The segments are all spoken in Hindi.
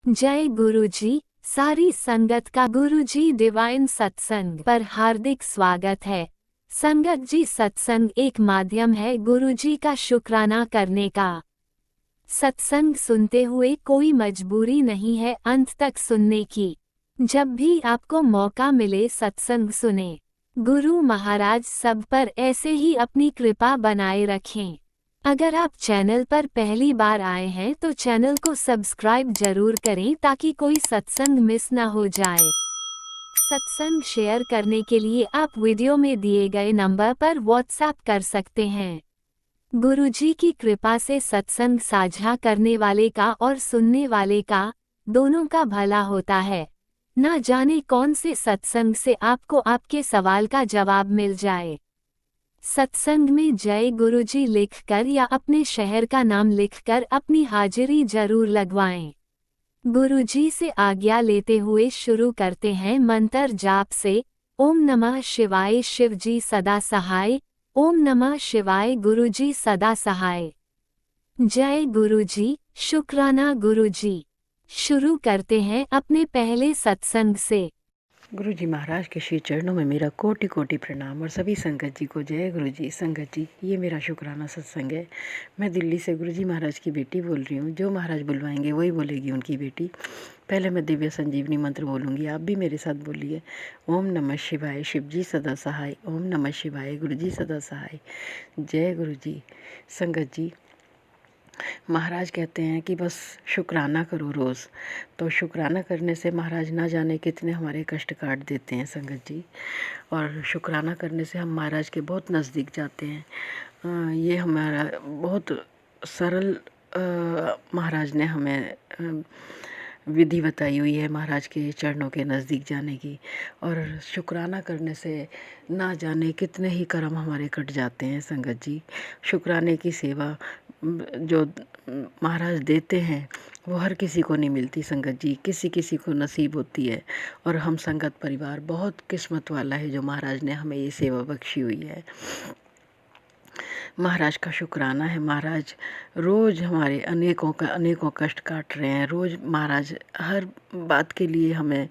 जय गुरुजी। सारी संगत का गुरुजी डिवाइन सत्संग पर हार्दिक स्वागत है। संगत जी, सत्संग एक माध्यम है गुरुजी का शुक्राना करने का। सत्संग सुनते हुए कोई मजबूरी नहीं है अंत तक सुनने की। जब भी आपको मौका मिले सत्संग सुने। गुरु महाराज सब पर ऐसे ही अपनी कृपा बनाए रखें। अगर आप चैनल पर पहली बार आए हैं तो चैनल को सब्सक्राइब जरूर करें ताकि कोई सत्संग मिस ना हो जाए। सत्संग शेयर करने के लिए आप वीडियो में दिए गए नंबर पर व्हाट्सएप कर सकते हैं। गुरुजी की कृपा से सत्संग साझा करने वाले का और सुनने वाले का दोनों का भला होता है। ना जाने कौन से सत्संग से आपको आपके सवाल का जवाब मिल जाए। सत्संग में जय गुरुजी लिखकर या अपने शहर का नाम लिखकर अपनी हाजिरी जरूर लगवाएं। गुरुजी से आज्ञा लेते हुए शुरू करते हैं मंत्र जाप से। ओम नमः शिवाय शिवजी सदा सहाय। ओम नमः शिवाय गुरुजी सदा सहाय। जय गुरुजी। शुक्राना गुरुजी। शुरू करते हैं अपने पहले सत्संग से। गुरु जी महाराज के श्री चरणों में मेरा कोटि कोटि प्रणाम और सभी संगत जी को जय गुरु जी। संगत जी, ये मेरा शुक्राना सत्संग है। मैं दिल्ली से गुरु जी महाराज की बेटी बोल रही हूँ। जो महाराज बुलवाएंगे वही बोलेगी उनकी बेटी। पहले मैं दिव्य संजीवनी मंत्र बोलूँगी, आप भी मेरे साथ बोलिए। ओम नमः शिवाय शिवजी सदा सहाय। ओम नमः शिवाय गुरु जी सदा सहाय। जय गुरु जी। संगत जी, महाराज कहते हैं कि बस शुक्राना करो रोज़। तो शुक्राना करने से महाराज ना जाने कितने हमारे कष्ट काट देते हैं संगत जी। और शुक्राना करने से हम महाराज के बहुत नज़दीक जाते हैं। ये हमारा बहुत सरल महाराज ने हमें विधि बताई हुई है महाराज के चरणों के नज़दीक जाने की। और शुक्राना करने से ना जाने कितने ही कर्म हमारे कट जाते हैं संगत जी। शुक्राने की सेवा जो महाराज देते हैं वो हर किसी को नहीं मिलती संगत जी, किसी किसी को नसीब होती है। और हम संगत परिवार बहुत किस्मत वाला है जो महाराज ने हमें ये सेवा बख्शी हुई है। महाराज का शुक्राना है। महाराज रोज़ हमारे अनेकों कष्ट काट रहे हैं। रोज़ महाराज हर बात के लिए हमें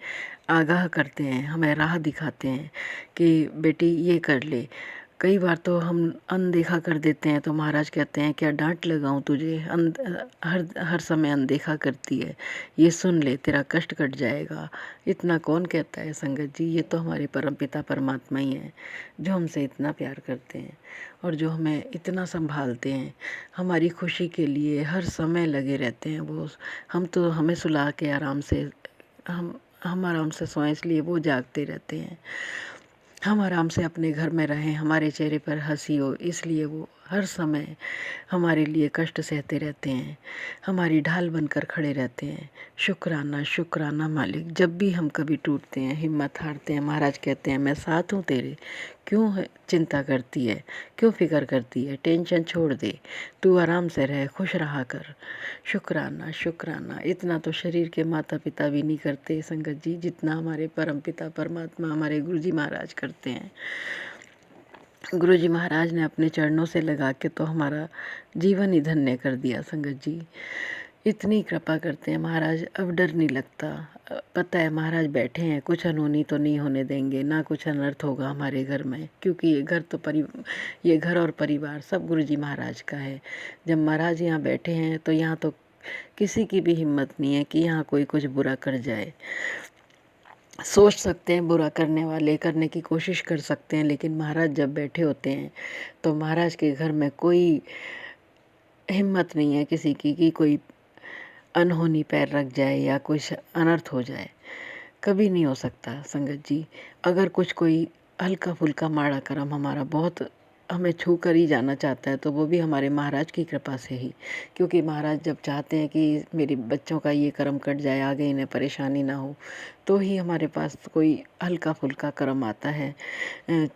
आगाह करते हैं, हमें राह दिखाते हैं कि बेटी ये कर ले। कई बार तो हम अनदेखा कर देते हैं तो महाराज कहते हैं क्या डांट लगाऊं तुझे, हर समय अनदेखा करती है, ये सुन ले तेरा कष्ट कट जाएगा। इतना कौन कहता है संगत जी, ये तो हमारे परमपिता परमात्मा ही हैं जो हमसे इतना प्यार करते हैं और जो हमें इतना संभालते हैं। हमारी खुशी के लिए हर समय लगे रहते हैं वो। हम तो हमें सुला के आराम से हम आराम से सोएं इसलिए वो जागते रहते हैं। हम आराम से अपने घर में रहें, हमारे चेहरे पर हंसी हो इसलिए वो हर समय हमारे लिए कष्ट सहते रहते हैं, हमारी ढाल बनकर खड़े रहते हैं। शुक्राना शुक्राना मालिक। जब भी हम कभी टूटते हैं, हिम्मत हारते हैं, महाराज कहते हैं मैं साथ हूँ तेरे। क्यों चिंता करती है, क्यों फिक्र करती है, टेंशन छोड़ दे, तू आराम से रह, खुश रहा कर। शुक्राना शुक्राना। इतना तो शरीर के माता पिता भी नहीं करते संगत जी जितना हमारे परम पिता परमात्मा हमारे गुरु जी महाराज करते हैं। गुरु जी महाराज ने अपने चरणों से लगा के तो हमारा जीवन ही धन्य कर दिया संगत जी। इतनी कृपा करते हैं महाराज, अब डर नहीं लगता। पता है महाराज बैठे हैं, कुछ अनहोनी तो नहीं होने देंगे, ना कुछ अनर्थ होगा हमारे घर में, क्योंकि ये घर और परिवार सब गुरु जी महाराज का है। जब महाराज यहाँ बैठे हैं तो यहाँ तो किसी की भी हिम्मत नहीं है कि यहाँ कोई कुछ बुरा कर जाए। सोच सकते हैं बुरा करने वाले, करने की कोशिश कर सकते हैं, लेकिन महाराज जब बैठे होते हैं तो महाराज के घर में कोई हिम्मत नहीं है किसी की कि कोई अनहोनी पैर रख जाए या कुछ अनर्थ हो जाए। कभी नहीं हो सकता संगत जी। अगर कुछ कोई हल्का फुल्का माड़ा कर्म हमारा बहुत हमें छू कर ही जाना चाहता है तो वो भी हमारे महाराज की कृपा से ही, क्योंकि महाराज जब चाहते हैं कि मेरे बच्चों का ये कर्म कट जाए, आगे इन्हें परेशानी ना हो, तो ही हमारे पास कोई हल्का फुल्का कर्म आता है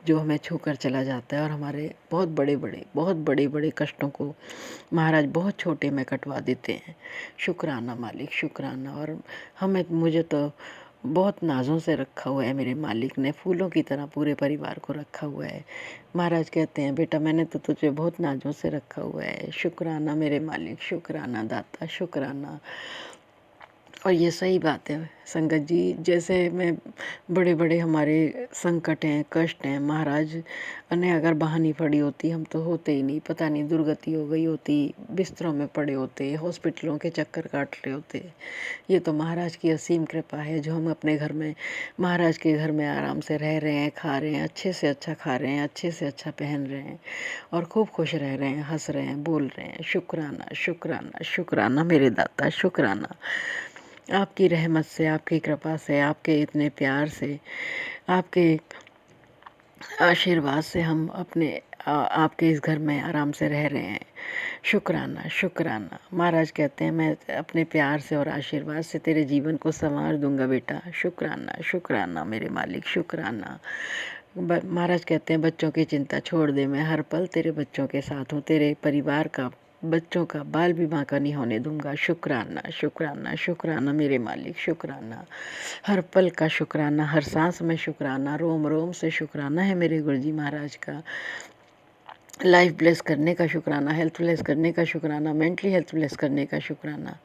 जो हमें छू कर चला जाता है और हमारे बहुत बड़े बड़े कष्टों को महाराज बहुत छोटे में कटवा देते हैं। शुक्राना मालिक शुक्राना। और मुझे तो बहुत नाज़ों से रखा हुआ है मेरे मालिक ने, फूलों की तरह पूरे परिवार को रखा हुआ है। महाराज कहते हैं बेटा मैंने तो तुझे बहुत नाज़ों से रखा हुआ है। शुक्राना मेरे मालिक, शुक्राना दाता, शुक्राना। और ये सही बात है संगत जी। जैसे मैं बड़े बड़े हमारे संकट हैं, कष्ट हैं, महाराज ने अगर बहानी पड़ी होती हम तो होते ही नहीं, पता नहीं दुर्गति हो गई होती, बिस्तरों में पड़े होते, हॉस्पिटलों के चक्कर काट रहे होते। ये तो महाराज की असीम कृपा है जो हम अपने घर में, महाराज के घर में आराम से रह रहे हैं, खा रहे हैं, अच्छे से अच्छा खा रहे हैं, अच्छे से अच्छा पहन रहे हैं और खूब खुश रह रहे हैं, हंस रहे हैं, बोल रहे हैं। शुक्राना शुक्राना शुक्राना मेरे दाता, शुक्राना। आपकी रहमत से, आपकी कृपा से, आपके इतने प्यार से, आपके आशीर्वाद से हम आपके इस घर में आराम से रह रहे हैं। शुक्राना शुक्राना। महाराज कहते हैं मैं अपने प्यार से और आशीर्वाद से तेरे जीवन को संवार दूंगा बेटा। शुक्राना शुक्राना मेरे मालिक, शुक्राना। महाराज कहते हैं बच्चों की चिंता छोड़ दे, मैं हर पल तेरे बच्चों के साथ हूँ, तेरे परिवार का, बच्चों का बाल विवाह का नहीं होने दूंगा। शुक्राना शुक्राना शुक्राना मेरे मालिक, शुक्राना। हर पल का शुक्राना, हर सांस में शुक्राना, रोम रोम से शुक्राना है मेरे गुरुजी महाराज का। लाइफ ब्लेस करने का शुक्राना, हेल्थ ब्लेस करने का शुक्राना, मेंटली हेल्थ ब्लेस करने का शुक्राना।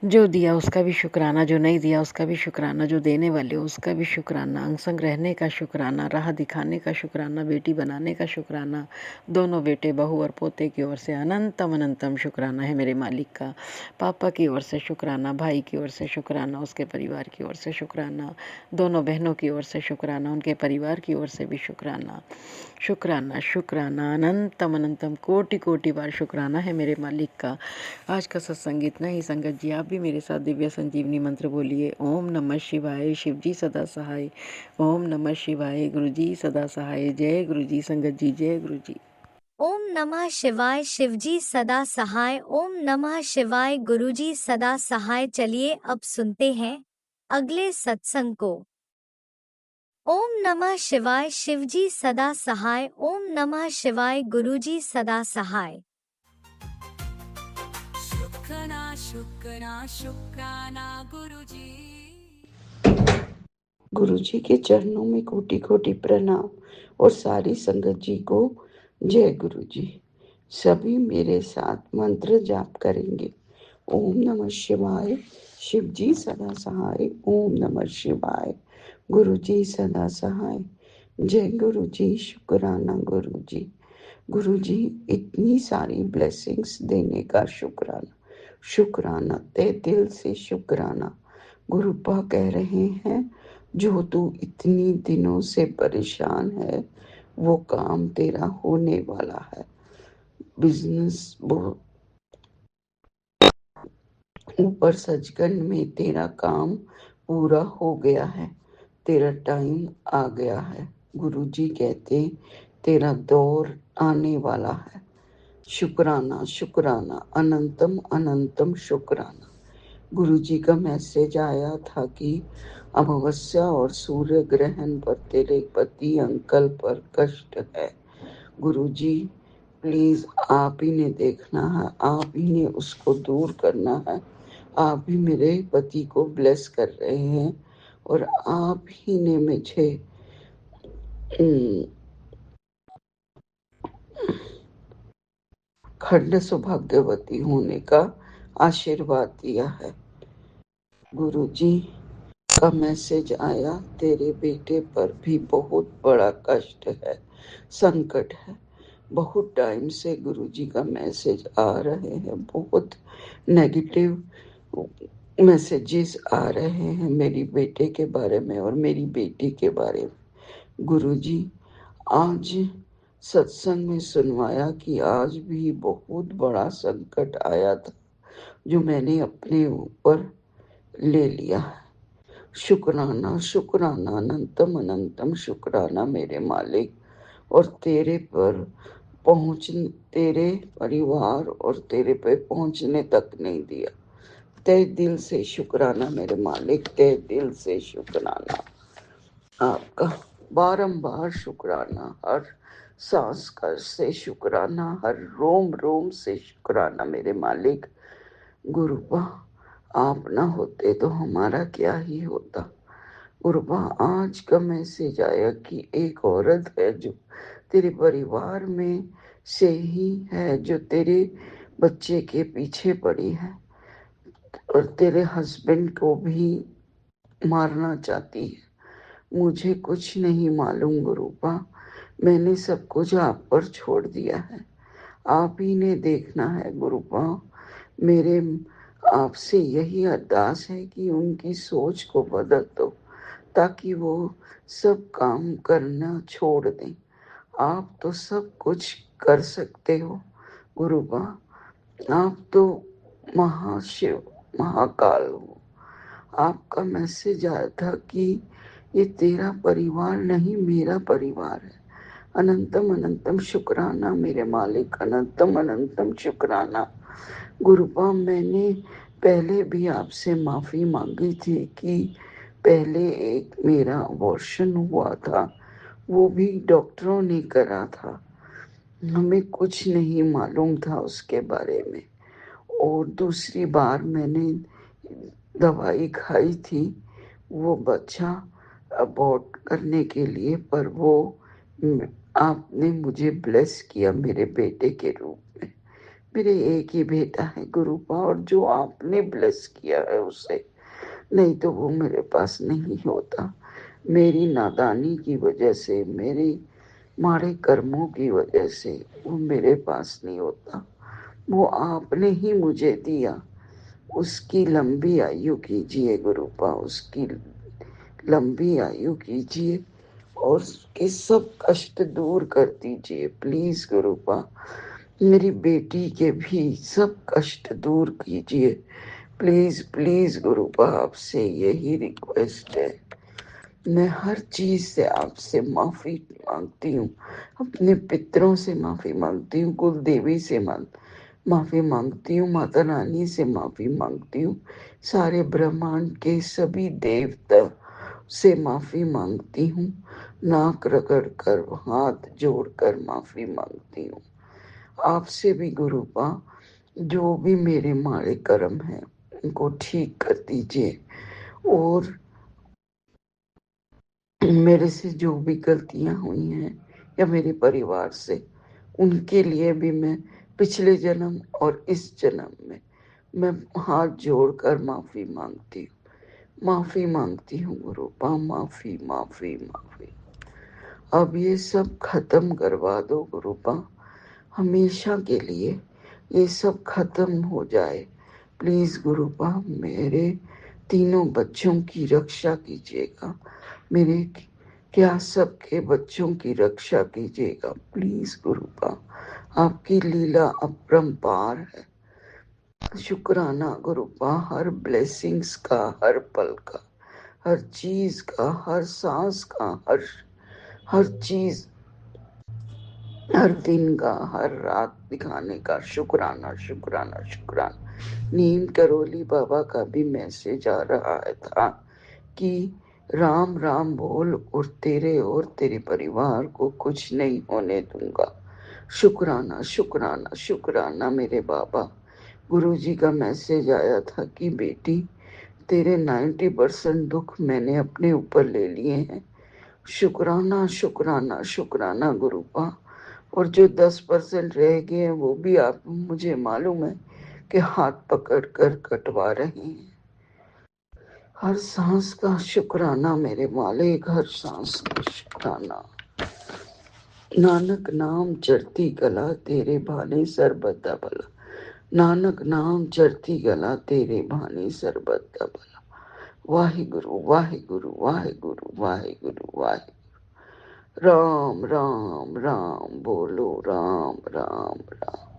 जो दिया उसका भी शुक्राना, जो नहीं दिया उसका भी शुक्राना, जो देने वाले उसका भी शुक्राना, अंग संग रहने का शुक्राना, राह दिखाने का शुक्राना, बेटी बनाने का शुक्राना, दोनों बेटे बहू और पोते की ओर से अनंतम अनंतम शुक्राना है मेरे मालिक का। पापा की ओर से शुक्राना, भाई की ओर से शुक्राना, उसके परिवार की ओर से शुक्राना, दोनों बहनों की ओर से शुक्राना, उनके परिवार की ओर से भी शुक्राना। शुक्राना शुक्राना, अनंतम अनंतम कोटि कोटि बार शुक्राना है मेरे मालिक का। आज का सत्संग इतना ही। संगत जी आप भी मेरे साथ दिव्य संजीवनी मंत्र बोलिए। ओम नमः शिवाय, शिव जी सदा सहाय। ओम नमः शिवाय, गुरु जी सदा सहाय। जय गुरु जी संगत जी, जय गुरु जी। ओम नमः शिवाय, शिवजी सदा सहाय। ओम नमः शिवाय, गुरुजी सदा सहाय। चलिए अब सुनते हैं अगले सत्संग को। ओम नमः शिवाय, शिवजी सदा सहाय। ओम नमः शिवाय, गुरुजी सदा सहाय। शुक्राना शुक्राना शुक्राना गुरुजी। गुरु जी के चरणों में कोटि कोटि प्रणाम और सारी संगत जी को जय गुरु जी। सभी मेरे साथ मंत्र जाप करेंगे। ओम नमः शिवाय, शिव जी सदा सहाय। ओम नमः शिवाय, गुरु जी सदा सहाय। जय गुरु जी, शुक्राना गुरु जी। गुरु जी इतनी सारी ब्लेसिंग्स देने का शुक्राना, शुक्राना, तहे दिल से शुक्राना। गुरुपा कह रहे हैं जो तू इतनी दिनों से परेशान है वो काम तेरा होने वाला है। बिजनेस बहुत ऊपर सचखंड में तेरा काम पूरा हो गया है, तेरा टाइम आ गया है। गुरुजी कहते तेरा दौर आने वाला है। शुक्राना शुक्राना, अनंतम अनंतम शुक्राना। गुरुजी का मैसेज आया था कि अमावस्या और सूर्य ग्रहण पर तेरे पति अंकल पर कष्ट है। गुरुजी प्लीज आप ही ने देखना है, आप ही ने उसको दूर करना है। आप ही मेरे पति को ब्लेस कर रहे हैं और आप ही ने मुझे खंड सौभाग्यवती होने का आशीर्वाद दिया है। गुरुजी का मैसेज आया तेरे बेटे पर भी बहुत बड़ा कष्ट है, संकट है। बहुत टाइम से गुरुजी का मैसेज आ रहे हैं, बहुत नेगेटिव मैसेजेस आ रहे हैं मेरी बेटे के बारे में और मेरी बेटी के बारे में। गुरुजी आज सत्संग में सुनवाया कि आज भी बहुत बड़ा संकट आया था जो मैंने अपने ऊपर ले लिया है। शुक्राना शुक्राना, अनंतम अनंतम शुक्राना मेरे मालिक। और तेरे पर तेरे परिवार और तेरे पे पहुंचने तक नहीं दिया। तहे दिल से शुक्राना मेरे मालिक, तहे दिल से शुक्राना आपका, बारंबार शुक्राना। हर सांस कर से शुक्राना, हर रोम रोम से शुक्राना मेरे मालिक। गुरुपा आप ना होते तो हमारा क्या ही होता। गुरुपा आज का मैसेज आया कि एक औरत है जो तेरे परिवार में से ही है, जो तेरे बच्चे के पीछे पड़ी है। और तेरे हस्बैंड को भी मारना चाहती है। मुझे कुछ नहीं मालूम गुरुपा, मैंने सब कुछ आप पर छोड़ दिया है। आप ही ने देखना है गुरुपा। मेरे आपसे यही अरदास है कि उनकी सोच को बदल दो, ताकि वो सब काम करना छोड़ दें। आप तो सब कुछ कर सकते हो गुरुबा, आप तो महाशिव महाकाल हो। आपका मैसेज आया था कि ये तेरा परिवार नहीं, मेरा परिवार है। अनंतम अनंतम शुक्राना मेरे मालिक, अनंतम अनंतम शुक्राना गुरुबा। मैंने पहले भी आपसे माफ़ी मांगी थी कि पहले एक मेरा अबॉर्शन हुआ था, वो भी डॉक्टरों ने करा था। हमें कुछ नहीं मालूम था उसके बारे में। और दूसरी बार मैंने दवाई खाई थी वो बच्चा अबॉर्ट करने के लिए, पर वो आपने मुझे ब्लेस किया मेरे बेटे के रूप में। मेरे एक ही बेटा है गुरुपा, और जो आपने ब्लेस किया है उसे, नहीं तो वो मेरे पास नहीं होता। मेरी नादानी की वजह से, मेरी माड़े कर्मों की वजह से वो मेरे पास नहीं होता। वो आपने ही मुझे दिया। उसकी लंबी आयु कीजिए गुरुपा, उसकी लंबी आयु कीजिए और उसके सब कष्ट दूर कर दीजिए प्लीज गुरुपा। मेरी बेटी के भी सब कष्ट दूर कीजिए प्लीज प्लीज गुरुपा, आपसे यही रिक्वेस्ट है। मैं हर चीज से आपसे माफी मांगती हूँ। अपने पितरों से माफी मांगती हूँ, कुल देवी से माफी मांगती हूँ, माता रानी से माफी मांगती हूँ, सारे ब्रह्मांड के सभी देवता से माफी मांगती हूँ। नाक रगड़ कर, हाथ जोड़कर माफी मांगती हूँ। आपसे भी गुरुपा, जो भी मेरे माड़े कर्म हैं उनको ठीक कर दीजिए, और मेरे से जो भी गलतियां हुई हैं या मेरे परिवार से, उनके लिए भी मैं पिछले जन्म और इस जन्म में मैं हाथ जोड़कर माफी मांगती हूँ, माफी मांगती हूँ गुरुपा, माफी माफी माफी। अब ये सब खत्म करवा दो गुरुपा, हमेशा के लिए ये सब खत्म हो जाए प्लीज गुरुपा। मेरे तीनों बच्चों की रक्षा कीजिएगा, मेरे क्या सबके बच्चों की रक्षा कीजिएगा प्लीज गुरुपा। आपकी लीला अपरंपार है। शुक्राना गुरुपा, हर ब्लेसिंग्स का, हर पल का, हर चीज का, हर सांस का, हर चीज, हर दिन का, हर रात दिखाने का शुक्राना शुक्राना शुक्राना। नीम करोली बाबा का भी मैसेज आ रहा था कि राम राम बोल और तेरे परिवार को कुछ नहीं होने दूंगा। शुक्राना शुक्राना शुक्राना मेरे बाबा। गुरुजी का मैसेज आया था कि बेटी, तेरे 90% दुख मैंने अपने ऊपर ले लिए हैं। शुक्राना शुक्राना शुक्राना गुरुपा। और जो 10% रह गए हैं वो भी आप, मुझे मालूम है कि हाथ पकड़ कर कटवा रहे हैं। हर सांस का शुक्राना मेरे मालिक, हर सांस का शुक्राना। नानक नाम चढ़ती कला, तेरे भाने सरबत भला। नानक नाम चढ़ती गला, तेरे भाने सरबत भला। वाहिगुरु वाहिगुरु वाहिगुरु वाहिगुरु वाहिगुरु। राम राम राम बोलो, राम राम राम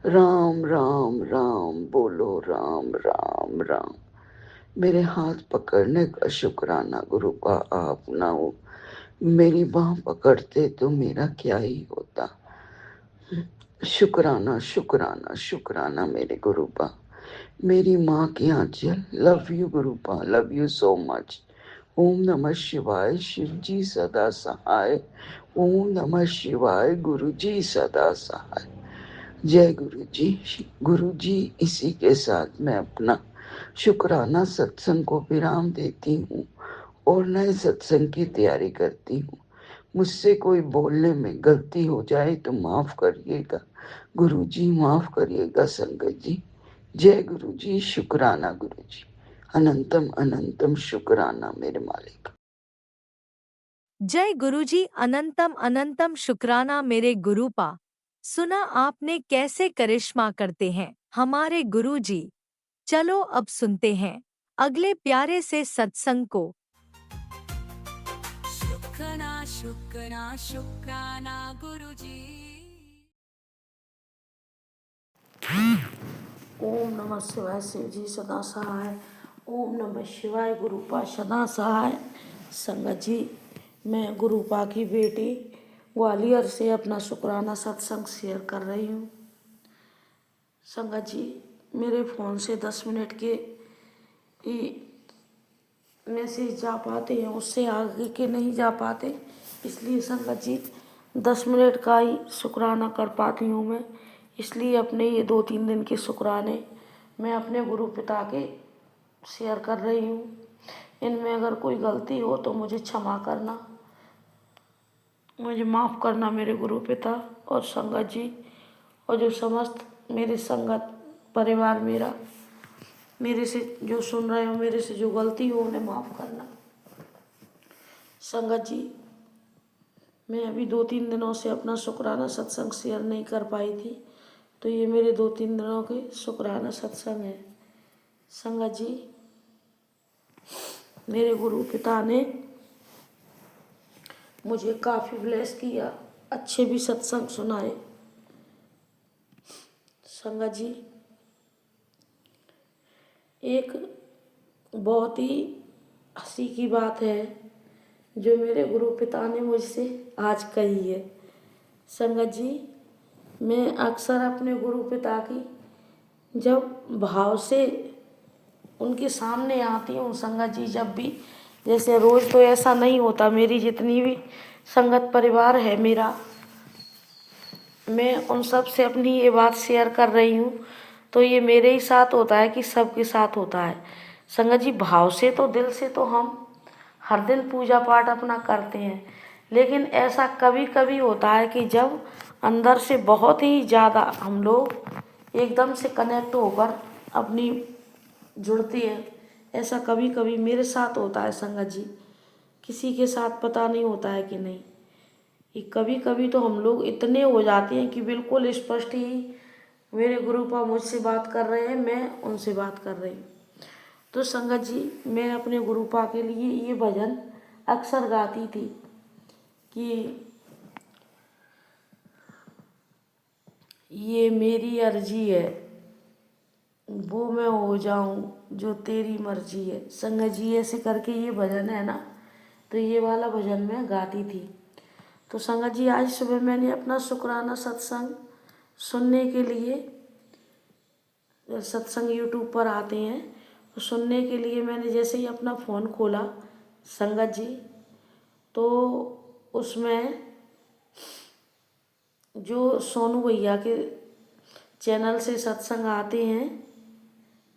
राम राम राम बोलो, राम राम राम। मेरे हाथ पकड़ने का शुक्राना गुरु का आप ना हो। मेरी बाह पकड़ते तो मेरा क्या ही होता। शुक्राना शुक्राना शुक्राना मेरे गुरुपा। मेरी माँ की आंचल, love you Gurupa, love you so much. ओम नमः शिवाय, शिव जी सदा सहाय। ओम नमः शिवाय, गुरु जी सदा सहाय। जय गुरु जी। गुरु जी, इसी के साथ मैं अपना शुक्राना सत्संग को विराम देती हूँ और नए सत्संग की तैयारी करती हूँ। मुझसे कोई बोलने में गलती हो जाए तो माफ करिएगा गुरु जी, माफ करिएगा संगत जी। जय गुरु जी, शुक्राना गुरु जी, अनंतम अनंतम शुक्राना मेरे मालिक। जय गुरुजी, अनंतम अनंतम शुक्राना मेरे गुरुपा। सुना आपने कैसे करिश्मा करते हैं हमारे गुरुजी। चलो अब सुनते हैं अगले प्यारे से सत्संग को। शुक्राना शुक्राना शुक्राना गुरुजी। ओम नमः शिवाय। शिव जी सदा सहाय। ओम नमः शिवाय। गुरुपा सदा सहाय। संगत जी, मैं गुरुपा की बेटी ग्वालियर से अपना शुक्राना सत्संग शेयर कर रही हूँ। संगत जी, मेरे फ़ोन से 10 मिनट के ही मैसेज जा पाते हैं, उससे आगे के नहीं जा पाते। इसलिए संगत जी 10 मिनट का ही शुक्राना कर पाती हूँ मैं। इसलिए अपने ये 2-3 दिन के शुक्राने मैं अपने गुरु पिता के शेयर कर रही हूँ। इनमें अगर कोई गलती हो तो मुझे क्षमा करना, मुझे माफ़ करना मेरे गुरु पिता और संगत जी, और जो समस्त मेरे संगत परिवार मेरे से जो सुन रहे हो, मेरे से जो गलती हो उन्हें माफ़ करना। संगत जी, मैं अभी 2-3 दिनों से अपना शुक्राना सत्संग शेयर नहीं कर पाई थी, तो ये मेरे 2-3 दिनों के शुक्राना सत्संग है। संगत जी, मेरे गुरु पिता ने मुझे काफ़ी ब्लेस किया, अच्छे भी सत्संग सुनाए। संगत जी, एक बहुत ही हंसी की बात है जो मेरे गुरु पिता ने मुझसे आज कही है। संगत जी, मैं अक्सर अपने गुरु पिता की जब भाव से उनके सामने आती हूँ संगत जी, जब भी, जैसे रोज़ तो ऐसा नहीं होता, मेरी जितनी भी संगत परिवार है मेरा, मैं उन सब से अपनी ये बात शेयर कर रही हूँ, तो ये मेरे ही साथ होता है कि सबके साथ होता है। संगत जी, भाव से तो दिल से तो हम हर दिन पूजा पाठ अपना करते हैं, लेकिन ऐसा कभी कभी होता है कि जब अंदर से बहुत ही ज़्यादा हम लोग एकदम से कनेक्ट होकर अपनी जुड़ती है, ऐसा कभी कभी मेरे साथ होता है संगत जी। किसी के साथ पता नहीं होता है कि नहीं, ये कभी कभी तो हम लोग इतने हो जाते हैं कि बिल्कुल स्पष्ट ही मेरे गुरुपा मुझसे बात कर रहे हैं, मैं उनसे बात कर रही हूँ। तो संगत जी, मैं अपने गुरुपा के लिए ये भजन अक्सर गाती थी कि ये मेरी अर्जी है, वो मैं हो जाऊं जो तेरी मर्जी है। संगत जी, ऐसे करके ये भजन है ना, तो ये वाला भजन मैं गाती थी। तो संगत जी, आज सुबह मैंने अपना शुक्राना सत्संग सुनने के लिए, सत्संग यूट्यूब पर आते हैं, तो सुनने के लिए मैंने जैसे ही अपना फ़ोन खोला संगत जी, तो उसमें जो सोनू भैया के चैनल से सत्संग आते हैं,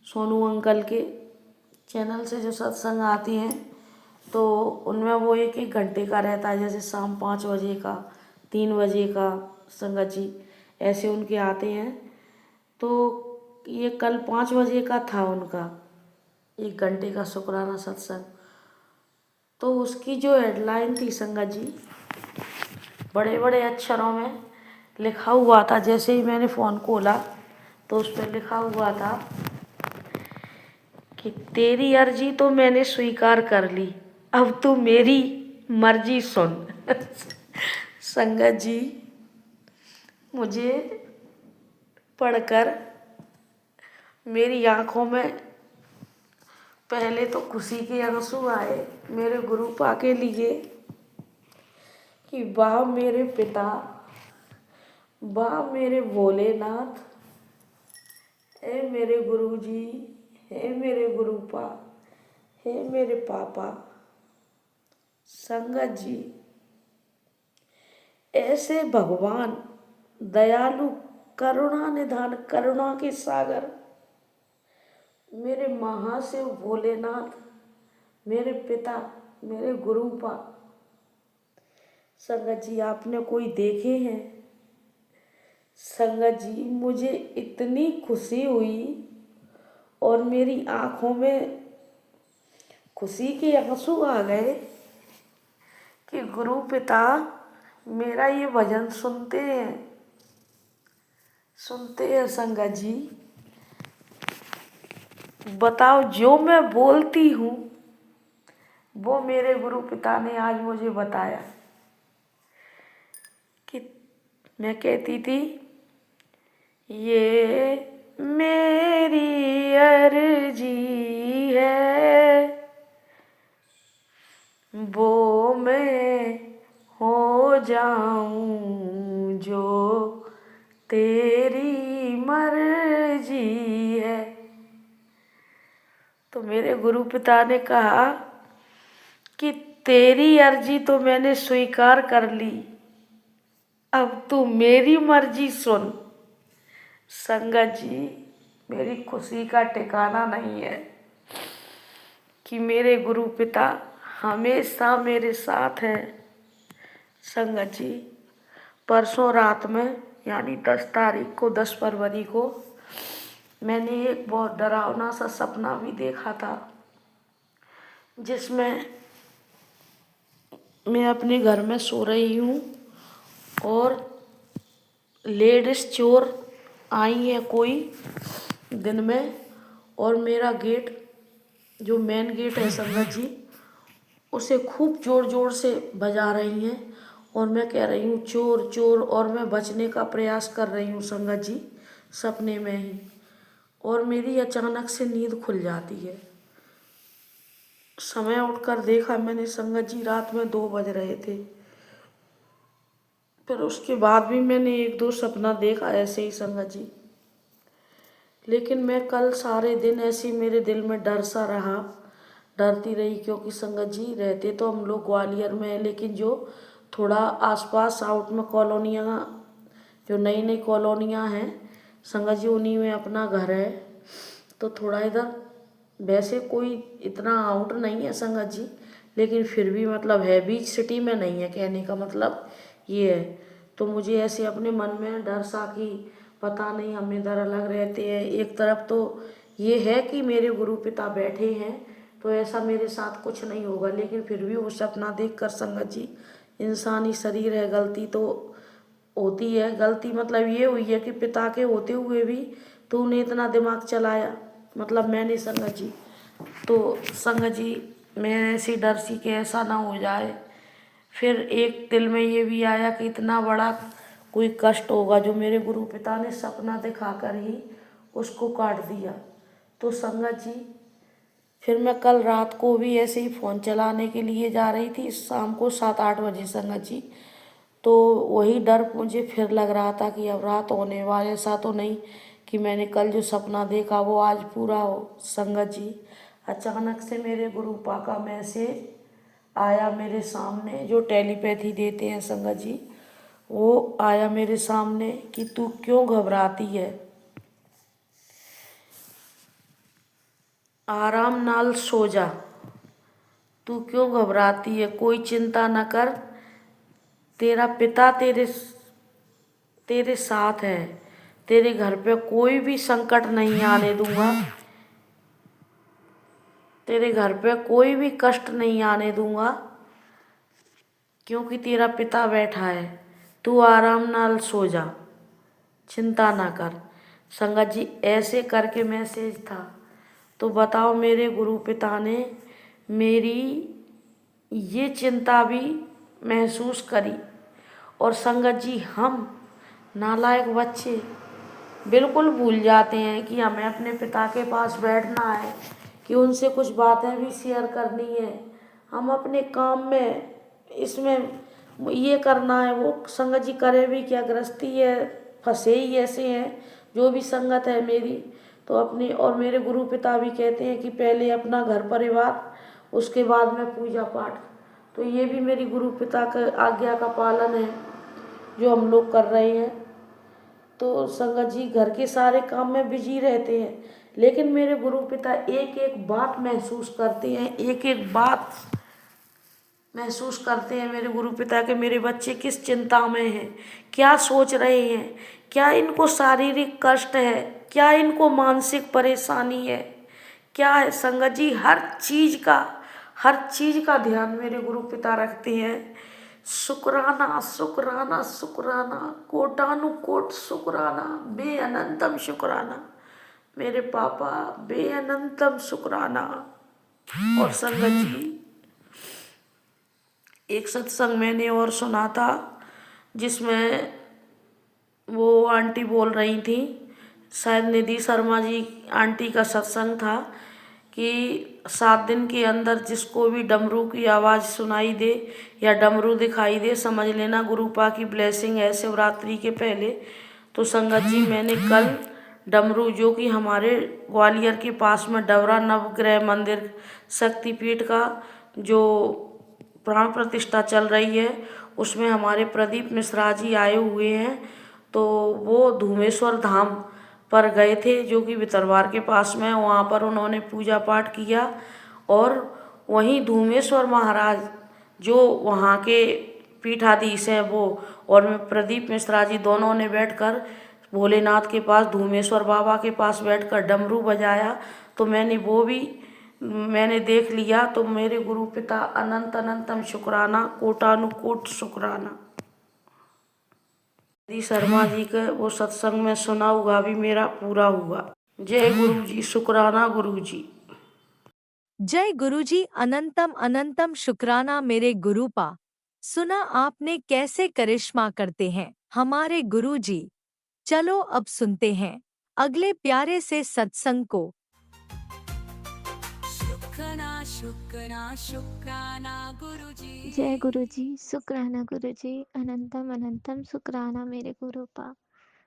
सोनू अंकल के चैनल से जो सत्संग आती हैं, तो उनमें वो 1-1 घंटे का रहता है, जैसे शाम 5 बजे का, 3 बजे का संगत जी, ऐसे उनके आते हैं। तो ये कल 5 बजे का था उनका 1 घंटे का शुक्राना सत्संग। तो उसकी जो हेडलाइन थी संगत जी, बड़े बड़े अक्षरों में लिखा हुआ था, जैसे ही मैंने फ़ोन खोला तो उस पर लिखा हुआ था कि तेरी अर्जी तो मैंने स्वीकार कर ली, अब तू मेरी मर्जी सुन। संगत जी, मुझे पढ़कर मेरी आँखों में पहले तो खुशी के आंसू आए मेरे गुरुपा के लिए कि वाह मेरे पिता, वाह मेरे भोलेनाथ, हे मेरे गुरुजी, हे मेरे गुरुपा, हे मेरे पापा। संगत जी, ऐसे भगवान दयालु, करुणा निधान, करुणा के सागर मेरे महाशिव भोलेनाथ, मेरे पिता, मेरे गुरुपा, संगत जी आपने कोई देखे हैं? संगत जी, मुझे इतनी खुशी हुई और मेरी आँखों में खुशी के आंसू आ गए कि गुरु पिता मेरा ये भजन सुनते हैं संगत जी। बताओ, जो मैं बोलती हूँ वो मेरे गुरु पिता ने आज मुझे बताया कि मैं कहती थी ये मेरी अर्जी है, वो मैं हो जाऊं जो तेरी मर्जी है। तो मेरे गुरु पिता ने कहा कि तेरी अर्जी तो मैंने स्वीकार कर ली, अब तू मेरी मर्जी सुन। संगत जी, मेरी खुशी का ठिकाना नहीं है कि मेरे गुरु पिता हमेशा मेरे साथ हैं। संगत जी, परसों रात में यानी 10 तारीख को, 10 फरवरी को मैंने एक बहुत डरावना सा सपना भी देखा था, जिसमें मैं अपने घर में सो रही हूँ और लेडीज चोर आई है कोई दिन में, और मेरा गेट जो मेन गेट है संगत जी, उसे खूब जोर जोर से बजा रही हैं और मैं कह रही हूँ चोर चोर, और मैं बचने का प्रयास कर रही हूँ संगत जी सपने में ही, और मेरी अचानक से नींद खुल जाती है। समय उठकर देखा मैंने संगत जी, रात में 2 बज रहे थे। फिर उसके बाद भी मैंने 1-2 सपना देखा ऐसे ही संगत जी, लेकिन मैं कल सारे दिन ऐसे ही मेरे दिल में डर सा रहा, डरती रही, क्योंकि संगत जी रहते तो हम लोग ग्वालियर में हैं, लेकिन जो थोड़ा आसपास आउट में कॉलोनियाँ, जो नई नई कॉलोनियाँ हैं संगत जी, उन्हीं में अपना घर है। तो थोड़ा इधर वैसे कोई इतना आउट नहीं है संगत जी, लेकिन फिर भी मतलब है, बीच सिटी में नहीं है, कहने का मतलब ये है। तो मुझे ऐसे अपने मन में डर सा कि पता नहीं हम इधर अलग रहते हैं। एक तरफ तो ये है कि मेरे गुरु पिता बैठे हैं तो ऐसा मेरे साथ कुछ नहीं होगा, लेकिन फिर भी वो सपना देख कर संगत जी, इंसानी शरीर है, गलती तो होती है। गलती मतलब ये हुई है कि पिता के होते हुए भी तूने इतना दिमाग चलाया, मतलब मैंने संगत जी। तो संगत जी, मैं ऐसी डर सी कि ऐसा ना हो जाए। फिर एक दिल में ये भी आया कि इतना बड़ा कोई कष्ट होगा जो मेरे गुरु पिता ने सपना दिखाकर ही उसको काट दिया। तो संगत जी, फिर मैं कल रात को भी ऐसे ही फ़ोन चलाने के लिए जा रही थी, शाम को 7-8 बजे संगत जी। तो वही डर मुझे फिर लग रहा था कि अब रात होने वाले, ऐसा तो नहीं कि मैंने कल जो सपना देखा वो आज पूरा हो। संगत जी, अचानक से मेरे गुरुपा का मैसेज आया मेरे सामने, जो टेलीपैथी देते हैं संगत जी, वो आया मेरे सामने कि तू क्यों घबराती है, आराम नाल सो जा, तू क्यों घबराती है, कोई चिंता न कर, तेरा पिता तेरे साथ है, तेरे घर पे कोई भी संकट नहीं आने दूंगा, तेरे घर पे कोई भी कष्ट नहीं आने दूंगा, क्योंकि तेरा पिता बैठा है, तू आराम नाल सो जा, चिंता ना कर। संगत जी, ऐसे करके मैसेज था। तो बताओ, मेरे गुरु पिता ने मेरी ये चिंता भी महसूस करी। और संगत जी, हम नालायक बच्चे बिल्कुल भूल जाते हैं कि हमें अपने पिता के पास बैठना है, कि उनसे कुछ बातें भी शेयर करनी है, हम अपने काम में इसमें ये करना है वो। संगत जी, करे भी क्या, गृहस्थी है, फंसे ही ऐसे हैं जो भी संगत है मेरी। तो अपनी और मेरे गुरु पिता भी कहते हैं कि पहले अपना घर परिवार, उसके बाद में पूजा पाठ। तो ये भी मेरी गुरु पिता का आज्ञा का पालन है जो हम लोग कर रहे हैं। तो संगत जी, घर के सारे काम में बिजी रहते हैं, लेकिन मेरे गुरु पिता एक एक बात महसूस करते हैं, एक एक बात महसूस करते हैं मेरे गुरु पिता के मेरे बच्चे किस चिंता में हैं, क्या सोच रहे हैं, क्या इनको शारीरिक कष्ट है, क्या इनको मानसिक परेशानी है, क्या है। संगत जी हर चीज का ध्यान मेरे गुरु पिता रखते हैं। शुक्राना शुक्राना शुक्राना, कोटानुकोट शुक्राना, बेअनंतम शुक्राना मेरे पापा, बेअनंतम शुक्राना। और संगत जी, एक सत्संग मैंने और सुना था जिसमें वो आंटी बोल रही थी, शायद निधि शर्मा जी आंटी का सत्संग था, कि 7 दिन के अंदर जिसको भी डमरू की आवाज़ सुनाई दे या डमरू दिखाई दे, समझ लेना गुरुपा की ब्लेसिंग है शिवरात्रि के पहले। तो संगत जी, मैंने कल डमरू, जो कि हमारे ग्वालियर के पास में डवरा नवग्रह मंदिर शक्तिपीठ का जो प्राण प्रतिष्ठा चल रही है, उसमें हमारे प्रदीप मिश्रा जी आए हुए हैं। तो वो धूमेश्वर धाम पर गए थे, जो कि भितरवार के पास में है। वहाँ पर उन्होंने पूजा पाठ किया और वहीं धूमेश्वर महाराज जो वहाँ के पीठाधीश हैं वो और मैं प्रदीप मिश्रा जी दोनों ने बैठकर भोलेनाथ के पास, धूमेश्वर बाबा के पास बैठकर डमरू बजाया। तो मैंने देख लिया। तो मेरे गुरु पिता अनंत अनंतम शुक्राना, कोटानुकोट शुक्राना। दी शर्मा जी के वो सत्संग में सुना हुआ भी मेरा पूरा हुआ। जय गुरु जी, शुक्राना गुरु जी। जय गुरुजी, अनंतम अनंतम शुक्राना मेरे गुरुपा। सुना आपने कैसे करिश्मा करते हैं हमारे गुरुजी। चलो अब सुनते हैं अगले प्यारे से सत्संग को। शुक्राना शुक्राना शुक्राना गुरुजी। जय गुरुजी, शुक्राना गुरुजी, अनंतम अनंतम शुक्राना मेरे गुरुपा।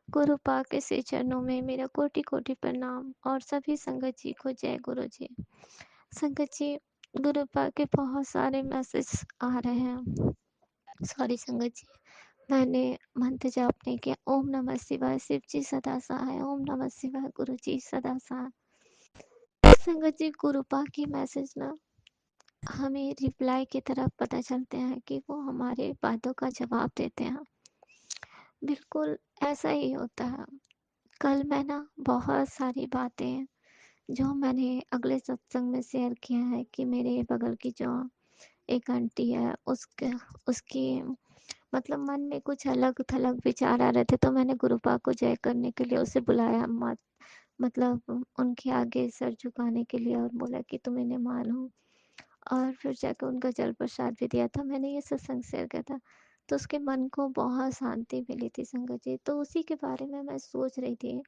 गुरुपा के श्री चरणों में मेरा कोटि कोटि प्रणाम और सभी संगत जी को जय गुरुजी। संगत जी, गुरुपा के बहुत सारे मैसेज आ रहे हैं। सॉरी संगत जी, मैंने मंत्र जाप नहीं किया। ओम नमः शिवाय, शिव जी सदा सहाय। ओम नमः शिवाय, गुरु जी सदा सहाय। संगत जी, गुरुपा की मैसेज ना हमें रिप्लाई की तरफ पता चलते हैं कि वो हमारे बातों का जवाब देते हैं। बिल्कुल ऐसा ही होता है। कल मैं ना बहुत सारी बातें जो मैंने अगले सत्संग में शेयर किया है कि मेरे बगल की जो एक आंटी है उसकी मतलब मन में कुछ अलग थलग विचार आ रहे थे। तो मैंने गुरुपा को जय करने के लिए उसे बुलाया, मतलब उनके आगे सर झुकाने के लिए, और बोला कि तुम इन्हें मानो। और फिर जाकर उनका जल प्रसाद भी दिया था। मैंने ये सत्संग शेयर किया था तो उसके मन को बहुत शांति मिली थी संगत जी। तो उसी के बारे में मैं सोच रही थी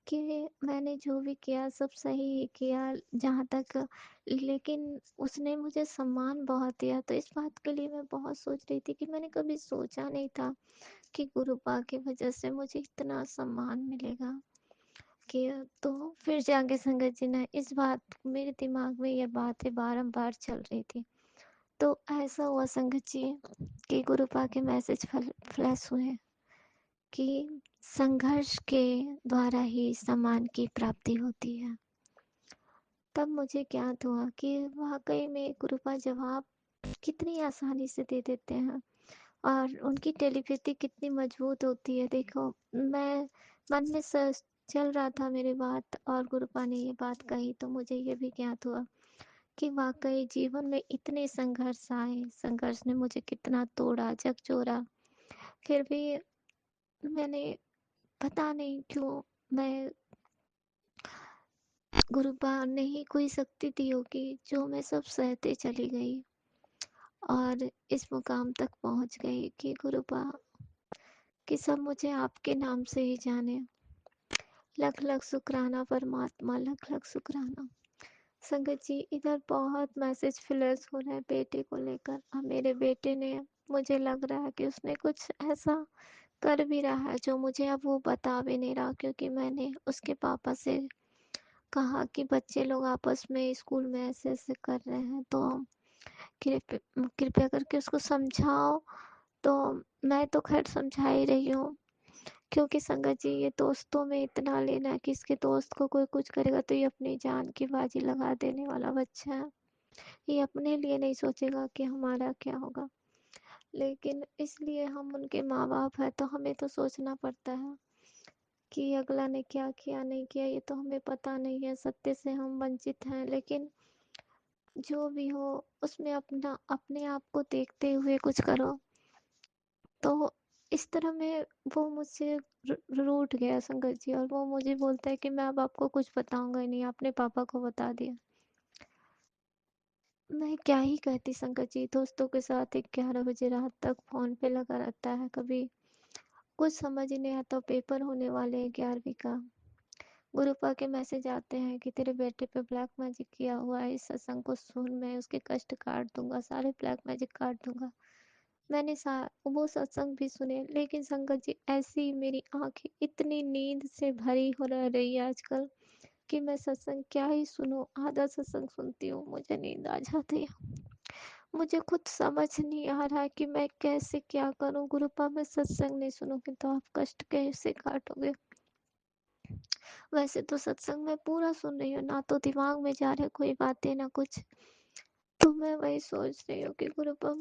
कि मैंने जो भी किया सब सही ही किया जहाँ तक, लेकिन उसने मुझे सम्मान बहुत दिया। तो इस बात के लिए मैं बहुत सोच रही थी कि मैंने कभी सोचा नहीं था कि गुरुपा की वजह से मुझे इतना सम्मान मिलेगा। कि तो फिर जाके संगत जी ने इस बात, मेरे दिमाग में ये बातें बारंबार चल रही थी। तो ऐसा हुआ संगत जी कि गुरुपा के मैसेज फ्लैश हुए कि संघर्ष के द्वारा ही सम्मान की प्राप्ति होती है। तब मुझे ज्ञात हुआ कि वाकई में गुरुपा जवाब कितनी आसानी से दे देते हैं और उनकी टेलीपैथी कितनी मजबूत होती है। देखो, मैं मन में चल रहा था मेरी बात और गुरुपा ने ये बात कही तो मुझे ये भी ज्ञात हुआ कि वाकई जीवन में इतने संघर्ष आए, संघर्ष ने मुझे कितना तोड़ा, झकझोरा। फिर भी मैंने, पता नहीं क्यों, मैं गुरुपा ने ही कोई शक्ति दी होगी जो मैं सब सहते चली गई और इस मुकाम तक पहुंच गई कि गुरुपा कि सब मुझे आपके नाम से ही जाने। लख लख शुक्राना परमात्मा, लख लख शुक्राना। संगत जी, इधर बहुत मैसेज फ्लैश हो रहे हैं बेटे को लेकर। अब मेरे बेटे ने, मुझे लग रहा है कि उसने कुछ ऐसा कर भी रहा है जो मुझे अब वो बता भी नहीं रहा, क्योंकि मैंने उसके पापा से कहा कि बच्चे लोग आपस में स्कूल में ऐसे ऐसे कर रहे हैं तो कृपया करके उसको समझाओ। तो मैं तो खैर समझा ही रही हूँ, क्योंकि संगत जी ये दोस्तों में इतना लेना कि इसके दोस्त को कोई कुछ करेगा तो ये अपनी जान की बाजी लगा देने वाला बच्चा है। ये अपने लिए नहीं सोचेगा कि हमारा क्या होगा। लेकिन इसलिए हम उनके माँ-बाप हैं तो हमें तो सोचना पड़ता है कि अगला ने क्या किया नहीं किया ये तो हमें पता नहीं है, सत्य से हम वंचित हैं। लेकिन जो भी हो उसमें अपना अपने आप को देखते हुए कुछ करो। तो इस तरह में वो मुझसे रूठ गया संगत जी, और वो मुझे बोलता है कि मैं अब आपको कुछ बताऊंगा ही नहीं, आपने पापा को बता दिया। मैं क्या ही कहती संगत जी, दोस्तों के साथ 11 बजे रात तक फोन पे लगा रहता है। कभी कुछ समझ ही नहीं आता। पेपर होने वाले हैं 11वीं का। गुरुपा के मैसेज आते हैं कि तेरे बेटे पे ब्लैक मैजिक किया हुआ है, इस सत्संग को सुन, मैं उसके कष्ट काट दूंगा, सारे ब्लैक मैजिक काट दूंगा। मैंने वो सत्संग भी सुने, लेकिन संगत जी ऐसी मेरी आंखें इतनी नींद से भरी हो रह रही है आजकल कि मैं सत्संग क्या ही सुनूं। आधा सत्संग सुनती हूँ, मुझे नींद आ जाती है। मुझे खुद समझ नहीं आ रहा है कि मैं कैसे क्या करूं। गुरुपा मैं सत्संग नहीं सुनूंगी तो आप कष्ट कैसे काटोगे। वैसे तो सत्संग मैं पूरा सुन रही हूँ, ना तो दिमाग में जा रहा है कोई बातें ना कुछ। तो मैं वही सोच रही हूँ कि गुरुपा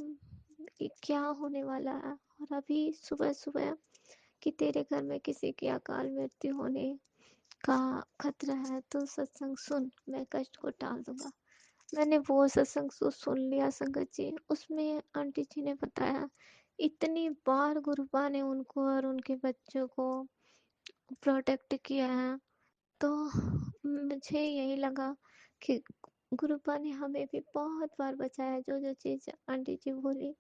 ये क्या होने वाला है। और अभी सुबह सुबह कि तेरे घर में किसी की अकाल मृत्यु होने का खतरा है तो सत्संग सुन, मैं कष्ट को टाल दूंगा। मैंने वो सत्संग सुन लिया संगत जी। उसमें आंटी जी ने बताया इतनी बार गुरुपा ने उनको और उनके बच्चों को प्रोटेक्ट किया है। तो मुझे यही लगा कि गुरुपा ने हमें भी बहुत बार बचाया। जो जो चीज़ आंटी जी बोली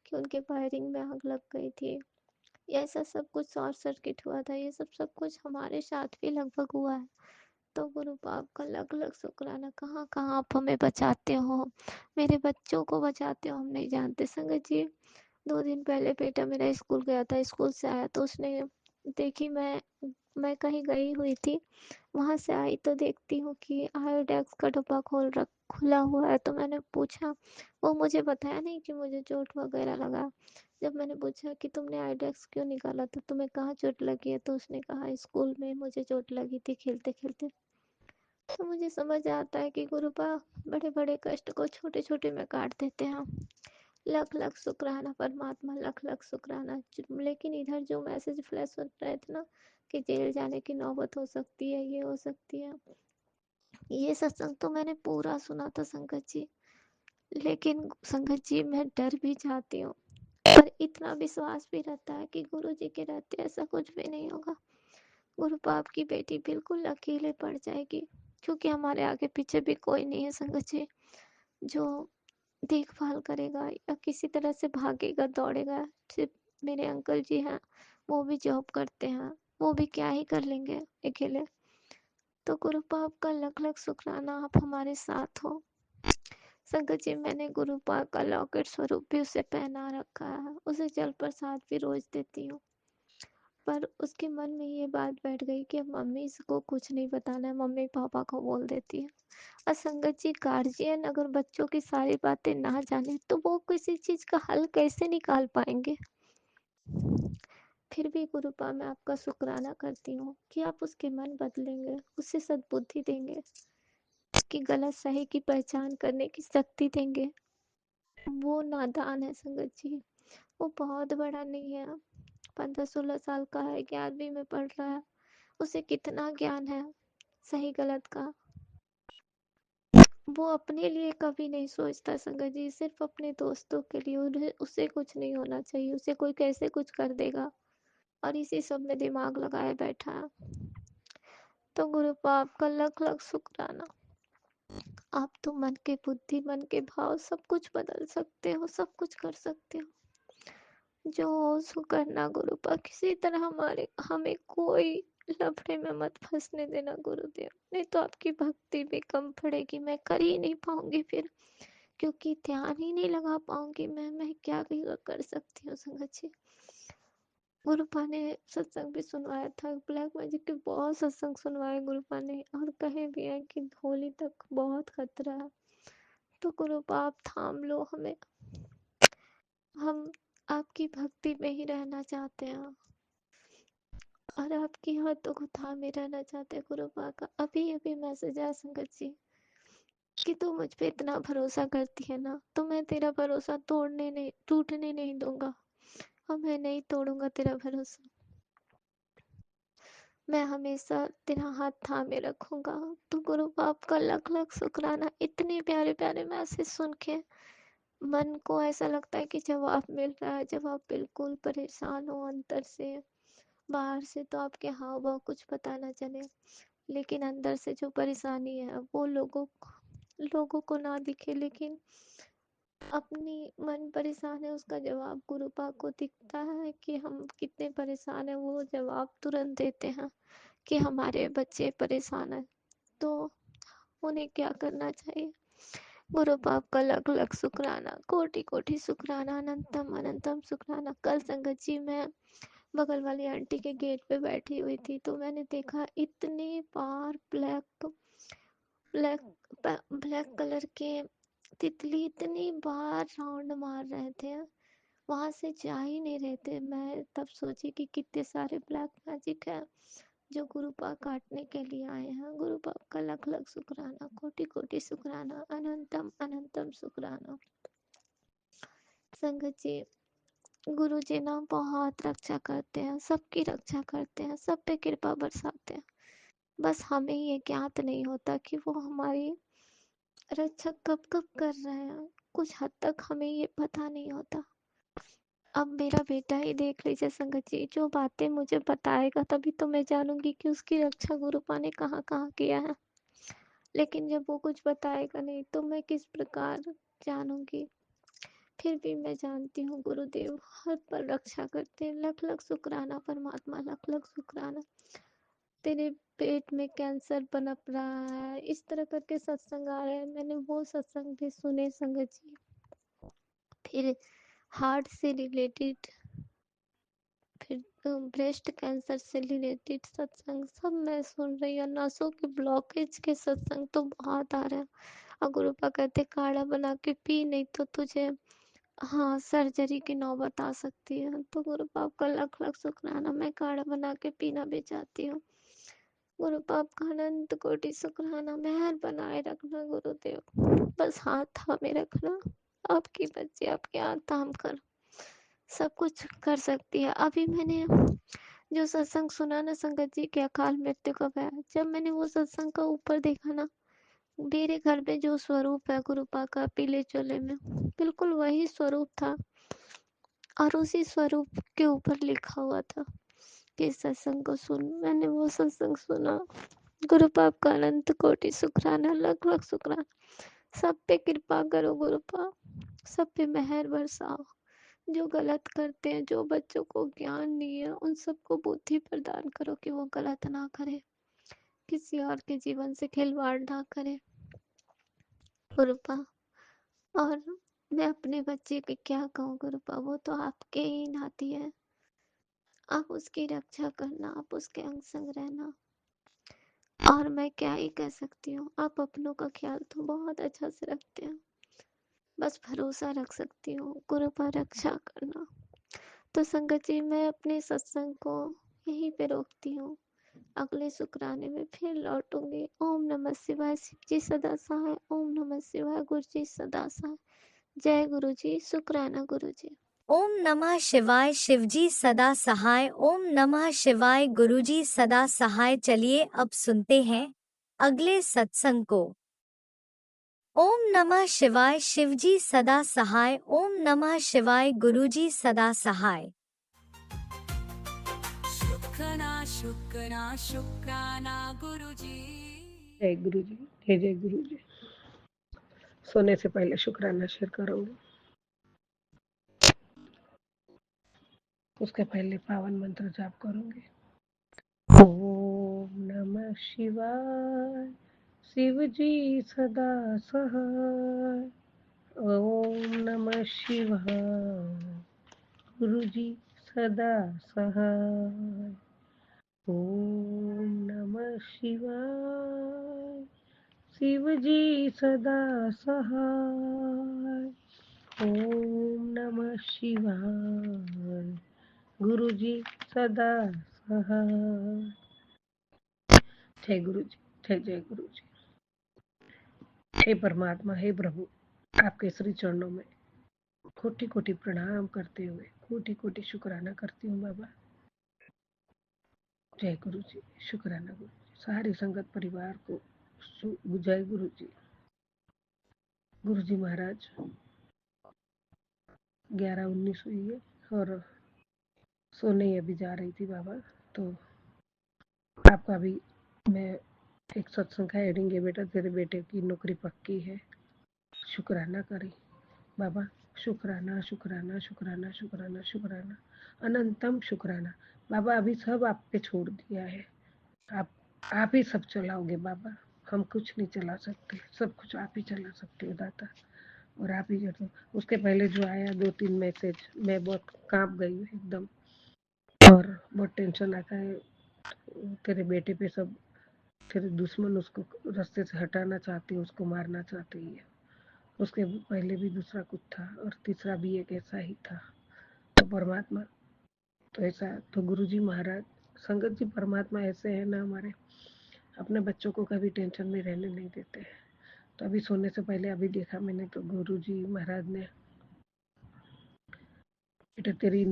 कि उनके वायरिंग में आग लग गई थी, ये ऐसा सब कुछ शॉर्ट सर्किट हुआ था, ये सब सब कुछ हमारे साथ भी लगभग हुआ है। तो गुरु बाप का लग लग शुक्राना, कहाँ कहाँ आप हमें बचाते हो, मेरे बच्चों को बचाते हो, हम नहीं जानते। संगत जी 2 दिन पहले बेटा मेरा स्कूल गया था, स्कूल से आया तो उसने देखी मैं कहीं गई हुई थी, वहां से आई तो देखती हूँ कि आयोडेक्स का डब्बा खुला हुआ है। तो मैंने पूछा, वो मुझे बताया नहीं कि मुझे चोट वगैरह लगा। जब मैंने पूछा कि तुमने आयोडेक्स क्यों निकाला था, तुम्हें कहाँ चोट लगी है, तो उसने कहा स्कूल में मुझे चोट लगी थी खेलते खेलते। तो मुझे समझ आता है कि गुरुपा बड़े बड़े कष्ट को छोटे छोटे में काट देते हैं। लख लख शुक्राना परमात्मा, लख लख शुक्राना। लेकिन इधर जो मैसेज फ्लैश हो रहे थे ना कि जेल जाने की नौबत हो सकती है, ये हो सकती है, ये सत्संग तो मैंने पूरा सुना था संगत जी। लेकिन संगत जी मैं डर भी जाती हूँ, पर इतना विश्वास भी रहता है कि गुरु जी के रहते ऐसा कुछ भी नहीं होगा। गुरु बाप की बेटी बिल्कुल अकेले पड़ जाएगी, क्योंकि हमारे आगे पीछे भी कोई नहीं है संगत जी जो देखभाल करेगा या किसी तरह से भागेगा दौड़ेगा। सिर्फ मेरे अंकल जी हैं, वो भी जॉब करते हैं, वो भी क्या ही कर लेंगे अकेले। तो गुरु बाप का लख लख शुक्राना आप हमारे साथ हो। संगत जी मैंने गुरु बाप का लॉकेट स्वरूप भी उसे पहना रखा है, उसे जल प्रसाद भी रोज देती हूँ। पर उसके मन में ये बात बैठ गई कि अब मम्मी इसको कुछ नहीं बताना है, मम्मी पापा को बोल देती है। और संगत जी गार्जियन अगर बच्चों की सारी बातें ना जाने तो वो किसी चीज का हल कैसे निकाल पाएंगे। फिर भी गुरुपा मैं आपका शुक्राना करती हूँ कि आप उसके मन बदलेंगे, उसे सद्बुद्धि देंगे, उसकी गलत सही की पहचान करने की शक्ति देंगे। वो नादान है संगत जी, वो बहुत बड़ा नहीं है, 15-16 साल का है, 11वीं में पढ़ रहा है। उसे कितना ज्ञान है सही गलत का। वो अपने लिए कभी नहीं सोचता संगत जी, सिर्फ अपने दोस्तों के लिए। उसे कुछ नहीं होना चाहिए, उसे कोई कैसे कुछ कर देगा, और इसी सब में दिमाग लगाए बैठा है। तो गुरु बाप का लख लख शुक्राना। आप तो मन के बुद्धि, मन के भाव सब कुछ बदल सकते हो, सब कुछ कर सकते हो। जो हो सो करना गुरुपा, किसी तरह हमारे हमें कोई लफड़े में मत फंसने देना गुरुदेव, नहीं तो आपकी भक्ति भी कम पड़ेगी, मैं कर ही नहीं पाऊंगी फिर, क्योंकि ध्यान ही नहीं लगा पाऊंगी। मैं क्या भी कर सकती हूँ संगत जी। गुरुपा ने सत्संग भी सुनवाया था, ब्लैक मैजिक के बहुत सत्संग सुनवाए गुरुपा ने, और कहे भी है कि होली तक बहुत खतरा है। तो गुरुपा आप थाम लो हमें, हम आपकी भक्ति में ही रहना चाहते हैं और आपकी हाथों को थामे रहना चाहते हैं। गुरुपा का अभी अभी मैसेज आया संगत जी कि तू मुझ पे इतना भरोसा करती है ना, तो मैं तेरा भरोसा टूटने नहीं दूंगा, और मैं नहीं तोड़ूंगा तेरा भरोसा। मैं हमेशा तेरा हाथ थामे रखूंगा। तो गुरु बाप का लख लख शुक्राना। इतने प्यारे प्यारे मैसेज सुन के मन को ऐसा लगता है कि जवाब मिल रहा है। जब आप बिल्कुल परेशान हो अंदर से, बाहर से तो आपके हाव भाव कुछ पता ना चले, लेकिन अंदर से जो परेशानी है वो लोगों को ना दिखे, लेकिन अपनी मन परेशान है उसका जवाब गुरु पाक को दिखता है कि हम कितने परेशान हैं। वो जवाब तुरंत देते हैं कि हमारे बच्चे परेशान हैं, तो उन्हें क्या करना चाहिए। गुरु बाप का लख लख शुक्राना, कोटि कोटि शुक्राना, अनंतम अनंतम शुक्राना। कल संगत जी मैं बगल वाली आंटी के गेट पे बैठी हुई थी, तो मैंने देखा इतने बार ब्लैक ब्लैक कलर के तितली इतनी बार राउंड मार रहे थे, वहां से जा ही नहीं रहे थे। मैं तब सोची कि कितने सारे ब्लैक मैजिक है जो गुरु पाक काटने के लिए आए हैं। गुरु पाक का लख लख शुक्राना, कोटि कोटि शुक्राना, अनंतम अनंतम शुक्राना। संगत जी, गुरु जी ना बहुत रक्षा करते हैं, सबकी रक्षा करते हैं, सब पे कृपा बरसाते हैं। बस हमें ये ज्ञात नहीं होता कि वो हमारी रक्षा कब कब कर रहे हैं। कुछ हद तक हमें ये पता नहीं होता। अब मेरा बेटा ही देख लीजिए संगत जी, जो बातें मुझे बताएगा तभी तो मैं जानूंगी कि उसकी रक्षा गुरुपा ने कहाँ कहाँ किया है। लेकिन जब वो कुछ बताएगा नहीं तो मैं किस प्रकार जानूंगी। फिर भी मैं जानती हूँ गुरुदेव हर पल रक्षा करते हैं। लख लख शुक्राना परमात्मा, लख लख शुक्राना। तेरे पेट में कैंसर पनप रहा है, इस तरह करके सत्संग आ रहे हैं। मैंने वो सत्संग भी सुने संगत जी। फिर हार्ट से रिलेटेड, फिर ब्रेस्ट कैंसर से रिलेटेड सत्संग सब मैं सुन रही हूँ। नसों के ब्लॉकेज के सत्संग तो बहुत आ रहे हैं। और गुरुपा कहते काढ़ा बना के पी, नहीं तो तुझे हाँ सर्जरी की नौबत आ सकती है। तो गुरुपा आपका लख लख शुक्राना, मैं काढ़ा बना के पीना भी चाहती हूँ। गुरुपाप का अनंत कोटि शुक्राना। मेहर बनाए रखना गुरुदेव, बस हाथ थामे रखना। आपकी बच्ची आपके हाथ थाम कर सब कुछ कर सकती है। अभी मैंने जो सत्संग सुना ना संगत जी के अकाल मृत्यु कब है, जब मैंने वो सत्संग का ऊपर देखा ना, मेरे घर में जो स्वरूप है गुरुपा का पीले चोले में, बिल्कुल वही स्वरूप था। और उसी स्वरूप के ऊपर लिखा हुआ था कि सत्संग को सुन। मैंने वो सत्संग सुना। गुरु पाप का अनंत कोटि शुक्राना, लख लख शुक्राना। सब पे कृपा करो गुरु पाप, सब पे मेहर बरसाओ। जो गलत करते हैं, जो बच्चों को ज्ञान नहीं है, उन सबको बुद्धि प्रदान करो कि वो गलत ना करे, किसी और के जीवन से खिलवाड़ ना करे गुरुपा। और मैं अपने बच्चे की क्या कहूँ गुरुपा, वो तो आपके ही नाती है। आप उसकी रक्षा करना, आप उसके अंग संग रहना, और मैं क्या ही कह सकती हूँ। आप अपनों का ख्याल तो बहुत अच्छा से रखते हैं, बस भरोसा रख सकती हूँ गुरु पर रक्षा करना। तो संगत जी, मैं अपने सत्संग को यहीं पे रोकती हूँ। अगले शुक्राने में फिर लौटूंगी। ओम नमः शिवाय, शिव जी सदा सहाय। ओम नमः शिवाय, गुरु जी सदा सहाय। जय गुरु जी, शुक्राना गुरु जी। ओम नमः शिवाय, शिवजी सदा सहाय। ओम नमः शिवाय, गुरुजी सदा सहाय। चलिए अब सुनते हैं अगले सत्संग को। ओम नमः शिवाय, शिवजी सदा सहाय। ओम नमः शिवाय, गुरुजी सदा सहाय। शुक्राना शुक्राना शुक्राना गुरुजी। जय गुरु जी, जय जय गुरु जी। सोने से पहले शुक्राना शेयर करूंगी, उसके पहले पावन मंत्र जाप करूंगी। ओम नमः शिवाय, शिव जी सदा सहाय। ओम नमः शिवाय, गुरु जी सदा सहाय। ओम नमः शिवाय, शिव जी सदा सहाय। ओम नमः शिवाय, गुरु जी सदा सहाय। जय गुरु जी, जय जय गुरु जी। हे परमात्मा, हे प्रभु, आपके श्री चरणों में कोटि कोटि प्रणाम करते हुए कोटि कोटि शुक्राना करती हूँ बाबा। जय गुरु जी, शुक्राना गुरु जी। सारी संगत परिवार को जय गुरु जी। गुरु जी महाराज 11:19 हुई है और सोने अभी जा रही थी बाबा, तो आपका भी मैं एक सत्संग का एडिंग है, बेटा तेरे बेटे की नौकरी पक्की है, शुक्राना करी बाबा। शुक्राना शुक्राना शुक्राना शुक्राना शुक्राना, अनंतम शुक्राना बाबा। अभी सब आप पे छोड़ दिया है, आप ही सब चलाओगे बाबा, हम कुछ नहीं चला सकते, सब कुछ आप ही चला सकते हो दाता, और आप ही करते हो। उसके पहले जो आया 2-3 मैसेज, मैं बहुत कांप गई हूँ एकदम, और बहुत टेंशन आता है। तेरे बेटे पे सब तेरे दुश्मन उसको रास्ते से हटाना चाहते हैं, उसको मारना चाहते हैं। उसके पहले भी दूसरा कुछ था और तीसरा भी एक ऐसा ही था। तो परमात्मा तो ऐसा, तो गुरुजी महाराज संगत जी परमात्मा ऐसे है ना, हमारे अपने बच्चों को कभी टेंशन में रहने नहीं देते। तो अभी सोने से पहले अभी देखा मैंने, तो गुरुजी महाराज ने, बेटा तेरी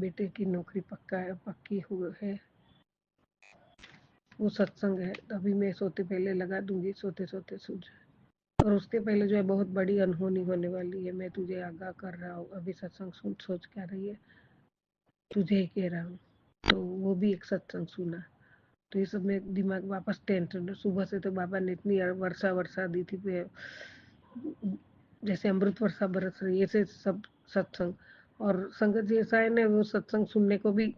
बेटे की नौकरी पक्की हुई है, वो सत्संग है, तो अभी मैं सोते पहले लगा दूंगी, सोते सोते सूझ। और उसके पहले जो है बहुत बड़ी अनहोनी होने वाली है, मैं तुझे आगाह कर रहा हूँ, अभी सत्संग सुन, सोच क्या रही है, तुझे ही कह रहा हूँ। तो वो भी एक सत्संग सुना, तो ये सब में दिमाग वापस टेंशन। सुबह से तो बाबा ने इतनी वर्षा दी थी, जैसे अमृत वर्षा बरस रही है, ऐसे सब सत्संग। और संगत जी ऐसा है ना, वो सत्संग सुनने को भी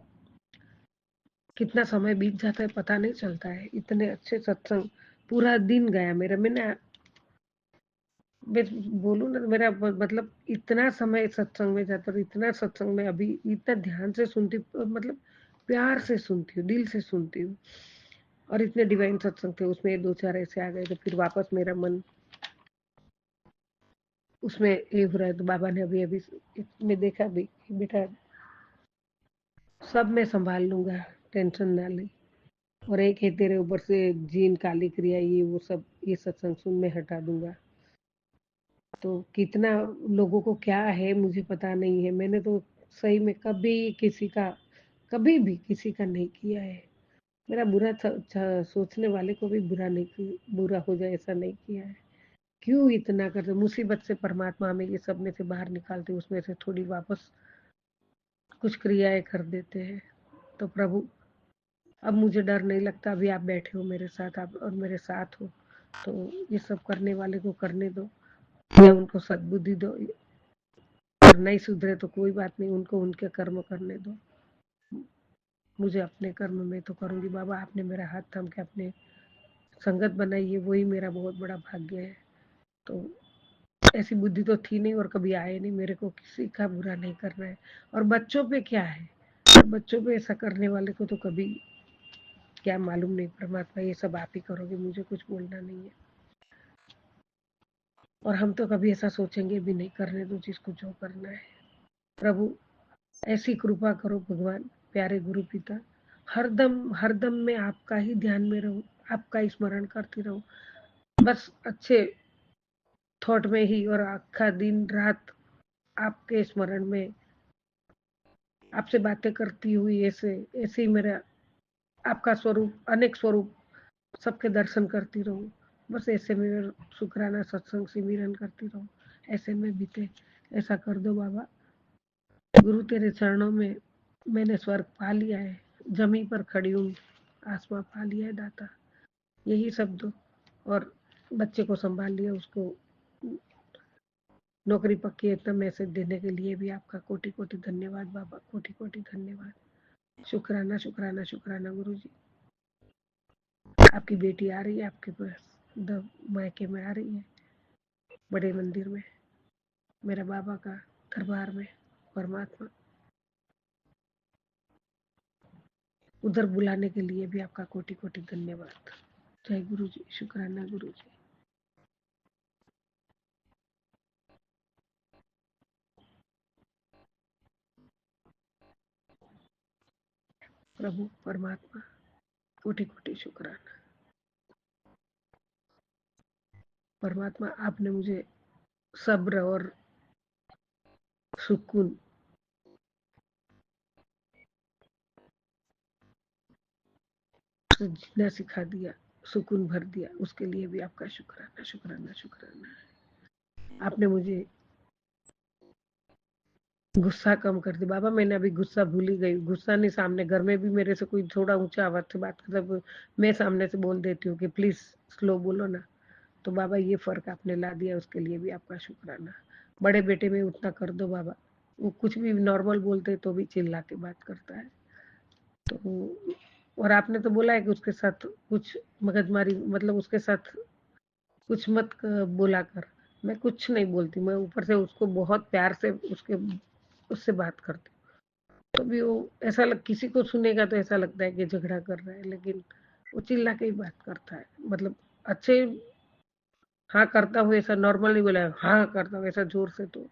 कितना समय बीत जाता है पता नहीं चलता है, इतने अच्छे सत्संग। पूरा दिन गया मेरा, मैंने बोलूं ना, मेरा मतलब इतना समय सत्संग में जाता, और इतना सत्संग में अभी इतना ध्यान से सुनती, मतलब प्यार से सुनती हूँ, दिल से सुनती हूँ। और इतने डिवाइन सत्संग थे, उसमें 2-4 ऐसे आ गए, तो फिर वापस मेरा मन उसमें ये हो रहा है। तो बाबा ने अभी अभी में देखा भी, बेटा सब मैं संभाल लूंगा, टेंशन ना ले। और एक है तेरे ऊपर से जीन काली क्रिया, ये वो सब, ये सत्संग सुन मैं हटा दूंगा। तो कितना लोगों को क्या है मुझे पता नहीं है, मैंने तो सही में कभी भी किसी का नहीं किया है। मेरा सोचने वाले को भी बुरा हो जाए ऐसा नहीं किया है। क्यों इतना करते, मुसीबत से परमात्मा हमें ये सब में से बाहर निकालते, उसमें से थोड़ी वापस कुछ क्रियाएं कर देते हैं। तो प्रभु अब मुझे डर नहीं लगता, अभी आप बैठे हो मेरे साथ, आप और मेरे साथ हो, तो ये सब करने वाले को करने दो, या उनको सद्बुद्धि दो, और नहीं सुधरे तो कोई बात नहीं, उनको उनके कर्म करने दो, मुझे अपने कर्म में तो करूंगी बाबा। आपने मेरा हाथ थाम के अपने संगत बनाई है, वही मेरा बहुत बड़ा भाग्य है। तो ऐसी बुद्धि तो थी नहीं और कभी आए नहीं, मेरे को किसी का बुरा नहीं करना है। और बच्चों पे क्या है, और बच्चों पे ऐसा करने वाले को तो कभी क्या मालूम नहीं, परमात्मा ये सब आप ही करोगे, मुझे कुछ बोलना नहीं है। और हम तो कभी ऐसा सोचेंगे भी नहीं, करने दो जिसको जो करना है। प्रभु ऐसी कृपा करो भगवान, प्यारे गुरु पिता, हरदम हरदम मैं आपका ही ध्यान में रहूं, आपका ही स्मरण करती रहूं, बस अच्छे थॉट में ही, और आखा दिन रात आपके स्मरण में आपसे बातें करती हुई, ऐसे ऐसे ही मेरा आपका स्वरूप, अनेक स्वरूप सबके दर्शन करती रहूं, बस ऐसे में शुक्राना सत्संग सिमरन करती रहूं, ऐसे में बीते। ऐसा कर दो बाबा। गुरु तेरे चरणों में मैंने स्वर्ग पा लिया है, जमी पर खड़ी हूँ, आसमां पा लिया है दाता, यही शब्द। और बच्चे को संभाल लिया, उसको नौकरी पक्की है, इतना मैसेज देने के लिए भी आपका कोटि कोटि धन्यवाद बाबा, कोटि कोटि धन्यवाद। शुक्राना शुक्राना शुक्राना गुरु जी। आपकी बेटी आ रही है आपके पास, मायके में आ रही है, बड़े मंदिर में, मेरा बाबा का दरबार में, परमात्मा उधर बुलाने के लिए भी आपका कोटि कोटि धन्यवाद। जय गुरु जी, शुक्राना गुरु जी। प्रभु परमात्मा कोटि कोटि शुक्राना। परमात्मा आपने मुझे सब्र और सुकून से जीना सिखा दिया, सुकून भर दिया, उसके लिए भी आपका शुक्राना शुक्राना शुक्राना। आपने मुझे गुस्सा कम कर दिया बाबा। मैंने अभी गुस्सा भूल ही गई। गुस्सा नहीं, सामने घर में भी मेरे से कोई थोड़ा ऊंचा आवाज से बात करता है, मैं सामने से बोल देती हूँ कि प्लीज स्लो बोलो ना। तो बाबा ये फर्क आपने ला दिया, उसके लिए भी आपका शुक्राना। बड़े बेटे में उतना कर दो बाबा, वो कुछ भी नॉर्मल बोलते तो भी चिल्ला के बात करता है। तो और आपने तो बोला है कि उसके साथ कुछ मगजमारी, मतलब उसके साथ कुछ मत बोला कर। मैं कुछ नहीं बोलती, मैं ऊपर से उसको बहुत प्यार से उससे बात करती हूँ। तो भी वो ऐसा किसी को सुनेगा तो ऐसा लगता है कि झगड़ा कर रहा है, लेकिन वो चिल्ला के ही बात करता है। मतलब अच्छे हाँ करता हूँ ऐसा नॉर्मल नहीं बोला, हाँ करता हूँ ऐसा जोर से, तो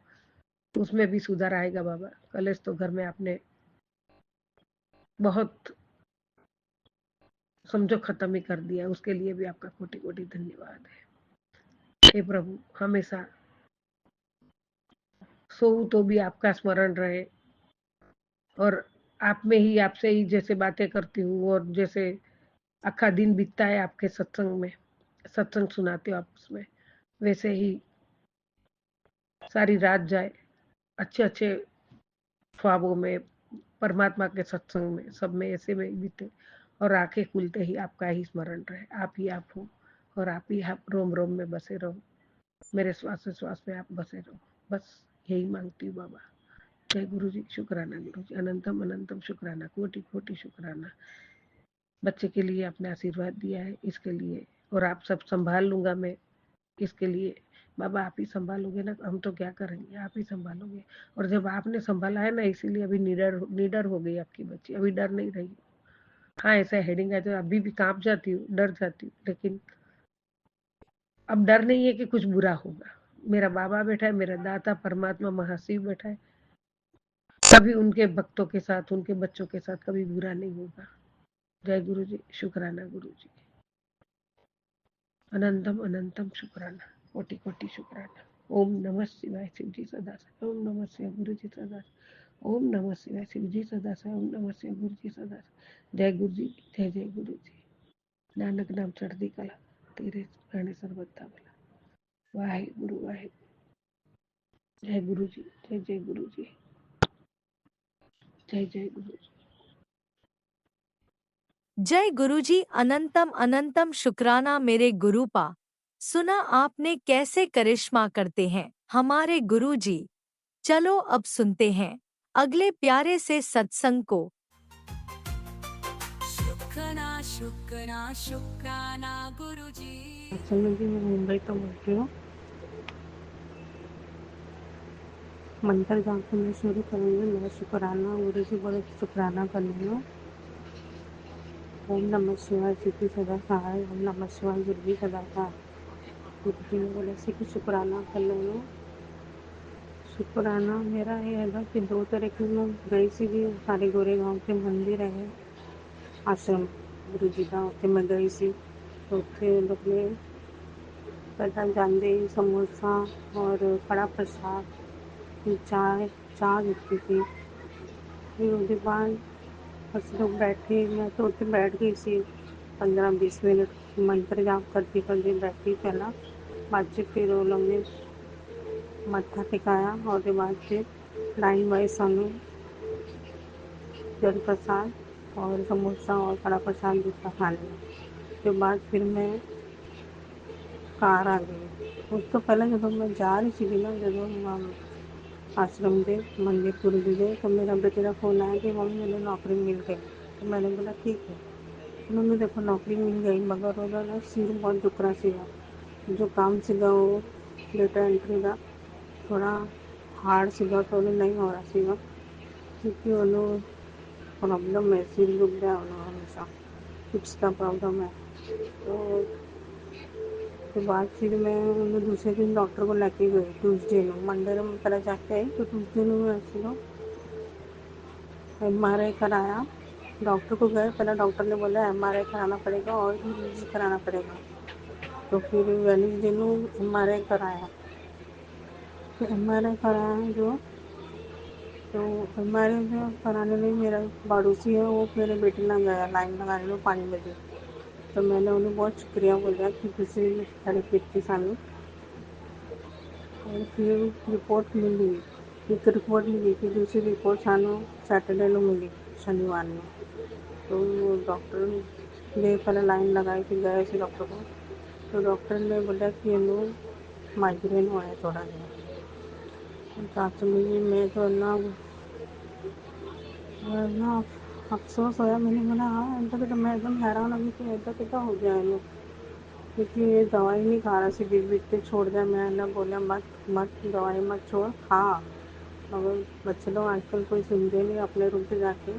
उसमें भी सुधार आएगा बाबा। कलेश तो घर में आपने बहुत समझो खत्म ही कर दिया, उसके लिए भी आपका कोटि कोटि धन्यवाद है। हे प्रभु, हमेशा सोऊं तो भी आपका स्मरण रहे, और आप में ही, आपसे ही जैसे बातें करती हूँ और जैसे आखा दिन बीतता है आपके सत्संग में, सत्संग सुनाते हो आप उसमें, वैसे ही सारी रात जाए अच्छे अच्छे ख्वाबों में, परमात्मा के सत्संग में, सब में ऐसे में बीते, और आंखें खुलते ही आपका ही स्मरण रहे। आप ही आप हो, और आप ही आप रोम रोम में बसे रहो, मेरे श्वास श्वास में आप बसे रहो। बस यही मांगती हूँ बाबा। जय गुरु जी, शुक्राना गुरु जी, अनंतम अनंतम शुक्राना, कोटि कोटि शुक्राना। बच्चे के लिए आपने आशीर्वाद दिया है, इसके लिए, और आप सब संभाल लूंगा मैं, इसके लिए बाबा आप ही संभालोगे ना, हम तो क्या करेंगे, आप ही संभालोगे। और जब आपने संभाला है ना, इसीलिए अभी निडर निडर हो गई आपकी बच्ची, अभी डर नहीं रही। हाँ ऐसा हेडिंग है तो अभी भी कांप जाती हूँ, डर जाती हूँ, लेकिन अब डर नहीं है कि कुछ बुरा होगा। मेरा बाबा बैठा है, मेरा दाता परमात्मा महाशिव बैठा है, कभी उनके भक्तों के साथ, उनके बच्चों के साथ कभी बुरा नहीं होगा। जय गुरु जी, शुक्राना गुरु जी, अनंतम अनंतम शुक्राना, कोटि कोटि शुक्राना। ओम नमः शिवाय, शिव जी सदा से। ओम नमः शिवाय, गुरु जी सदा से। ओम नमः शिवाय, शिव जी सदा से। ओम नमः शिवाय, गुरु जी सदा से। जय गुरु जी, जय जय गुरु जी। नानक नाम चढ़दी कला, तेरे गाने सर्वदा भला। वाहे गुरु वाहे। जय गुरु जी, जय जय गुरु जी, जय जय गुरु जी। जय गुरुजी, अनंतम अनंतम शुक्राना मेरे गुरुपा। सुना आपने कैसे करिश्मा करते हैं हमारे गुरुजी। चलो अब सुनते हैं अगले प्यारे से सत्संग को। शुक्राना शुक्राना शुक्राना गुरुजी। एक्चुअली जी मैं मुंबई तो बोलती हूँ। मंत्र जहाँ से मैं शुरू करूँगी, मेरा शुक्राना गुरु जी बोले शुक्राना करनी हूँ। ओम नमः शिवाय, सिद्धि सदा सहाय। ओम नमः शिवाय, गुरु जी सदा सहाय। गुरु जी ने बोले से कि शुक्राना कर रही हूँ। शुक्राना मेरा ये है कि 2 तरह की मैं गई सी भी सारे गोरे गाँव के मंदिर है, आश्रम गुरु जी का, उत्थे मैं गई सी। तो उत्थे लोग ने पहला जांदे समोसा और कड़ा प्रसाद, फिर चाय दिती थी। फिर उसके बाद बस लोग बैठे, मैं तो उत्थे बैठ गई सी 15-20 मिनट मंत्र जाप करती करती बैठी पहला। बाद च फिर वो लोग ने मत्था टिकाया और उसके बाद फिर लाइन वाइज सानू जल प्रसाद और समोसा और कड़ा प्रसाद दिता खाने में। उसके बाद फिर मैं कार आ गई। उस तो पहले जब मैं जा रही थी ना, जब आश्रम के मंदिर गुरु जी के, तो मेरा बेटे का फ़ोन आया कि मम्मी मुझे नौकरी मिल गई। तो मैंने बोला ठीक है। उन्होंने देखो नौकरी मिल गई, मगर ਉਹਦਾ ਨਾ ਸਿਰ बहुत दुख रहा ਸੀਗਾ। जो काम ਸੀਗਾ ਉਹ डेटा एंट्री ਦਾ थोड़ा हार्ड ਸੀਗਾ, तो ਉਹਨੂੰ नहीं हो रहा ਸੀਗਾ, क्योंकि ਉਹਨੂੰ प्रॉब्लम है, सिर दुख रहा है ਉਹਨੂੰ हमेशा, फिक्स का प्रॉब्लम है। तो उसके बाद फिर मैं उन्हें दूसरे दिन डॉक्टर को लेके गई ट्यूसडे में। मंडे में पहले जाके आई, तो ट्यूसडे में मैं ऐसे MRI कराया। डॉक्टर को गए, पहले डॉक्टर ने बोला MRI कराना पड़ेगा और EEG कराना पड़ेगा। तो फिर वेडनेसडे ਨੂੰ MRI कराया। फिर MRI कराया जो तो MRI जो कराने में मेरा पड़ोसी है वो मेरे बेटे ना गया लाइन लगाने में 5 बजे। तो मैंने उन्हें बहुत शुक्रिया बोला कि ਤੁਸੀਂ हेल्प ਕੀਤੀ ਸਾਨੂੰ। और फिर रिपोर्ट मिली, एक रिपोर्ट मिली कि दूसरी रिपोर्ट ਸਾਨੂੰ सैटरडे ਨੂੰ मिली, शनिवार ਨੂੰ। तो वो डॉक्टर ने पहले लाइन लगाई, फिर गए थे डॉक्टर को। तो डॉक्टर ने बोला कि ਇਹਨੂੰ माइग्रेन होया थोड़ा ਜਿਹਾ। तो मैं तो ना अफसोस होया। मैंने बोला हाँ इनका तो मैं एकदम हैरान हो गई कि ऐसा कितना हो गया इन्हें, क्योंकि ये दवाई नहीं खा रहा सी, बीच बीच पे छोड़ दिया। मैं ना बोला मत मत दवाई मत छोड़, खा। मगर बच्चे लोग आजकल कोई सुनते नहीं, अपने रूम पे जाके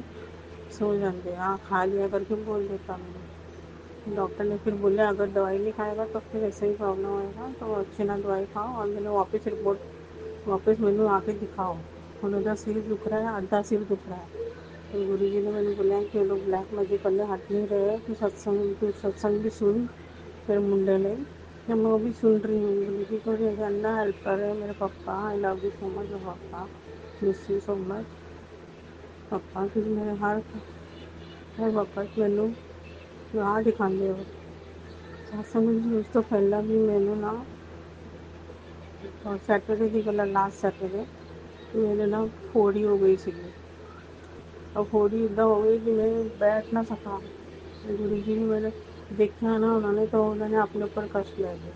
सो जाते। हाँ खा लिया करके बोल देता मैंने। डॉक्टर ने फिर बोला अगर दवाई नहीं खाएगा तो फिर ऐसे ही प्रॉब्लम होएगा, तो अच्छी ना दवाई खाओ। और मैंने वापस रिपोर्ट वापस मैंने आके दिखाओ, उनका सिर दुख रहा है, आधा सिर दुख रहा है। तो गुरु जी ने मैंने बोला कि ये लोग ब्लैक मैजिक करने हट नहीं रहे, तो सत्संग भी सुन। फिर मुंडे ने कि मैं वो भी सुन रही हूँ। गुरु जी को अन्ना हेल्प कर रहे हैं मेरे पापा। I love you so much पापा, मिस यू सो मच पापा। क्योंकि मेरे हर पापा मैनू राह दिखाते हो। सत्संग जी उस तो पहला भी मैनू ना सैटरडे की गल, लास्ट सैटरडे मेरे ना फोड़ी हो गई सी। और फोड़ी इदा हो गई कि मैं बैठ ना सका। गुरु जी ने मैंने देखा ना, उन्होंने तो उन्होंने अपने ऊपर कष्ट ले लिया।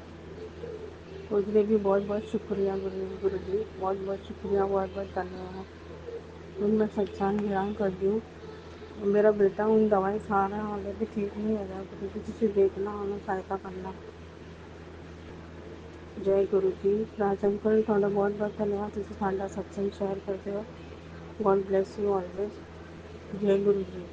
उसके लिए भी बहुत बहुत शुक्रिया गुरु जी, बहुत बहुत शुक्रिया, बहुत बहुत धन्यवाद। फिर मैं सत्संग ध्यान करती हूँ। मेरा बेटा उन दवाई खा रहा है, हाले भी ठीक नहीं हो रहा। गुरु जी तुसी देखना, उन्हें सहायता करना। जय गुरु जी। राजन को थोड़ा बहुत बहुत धन्यवाद, तुसी साडा सत्संग शेयर करते हो। God bless you always. जय गुरु जी।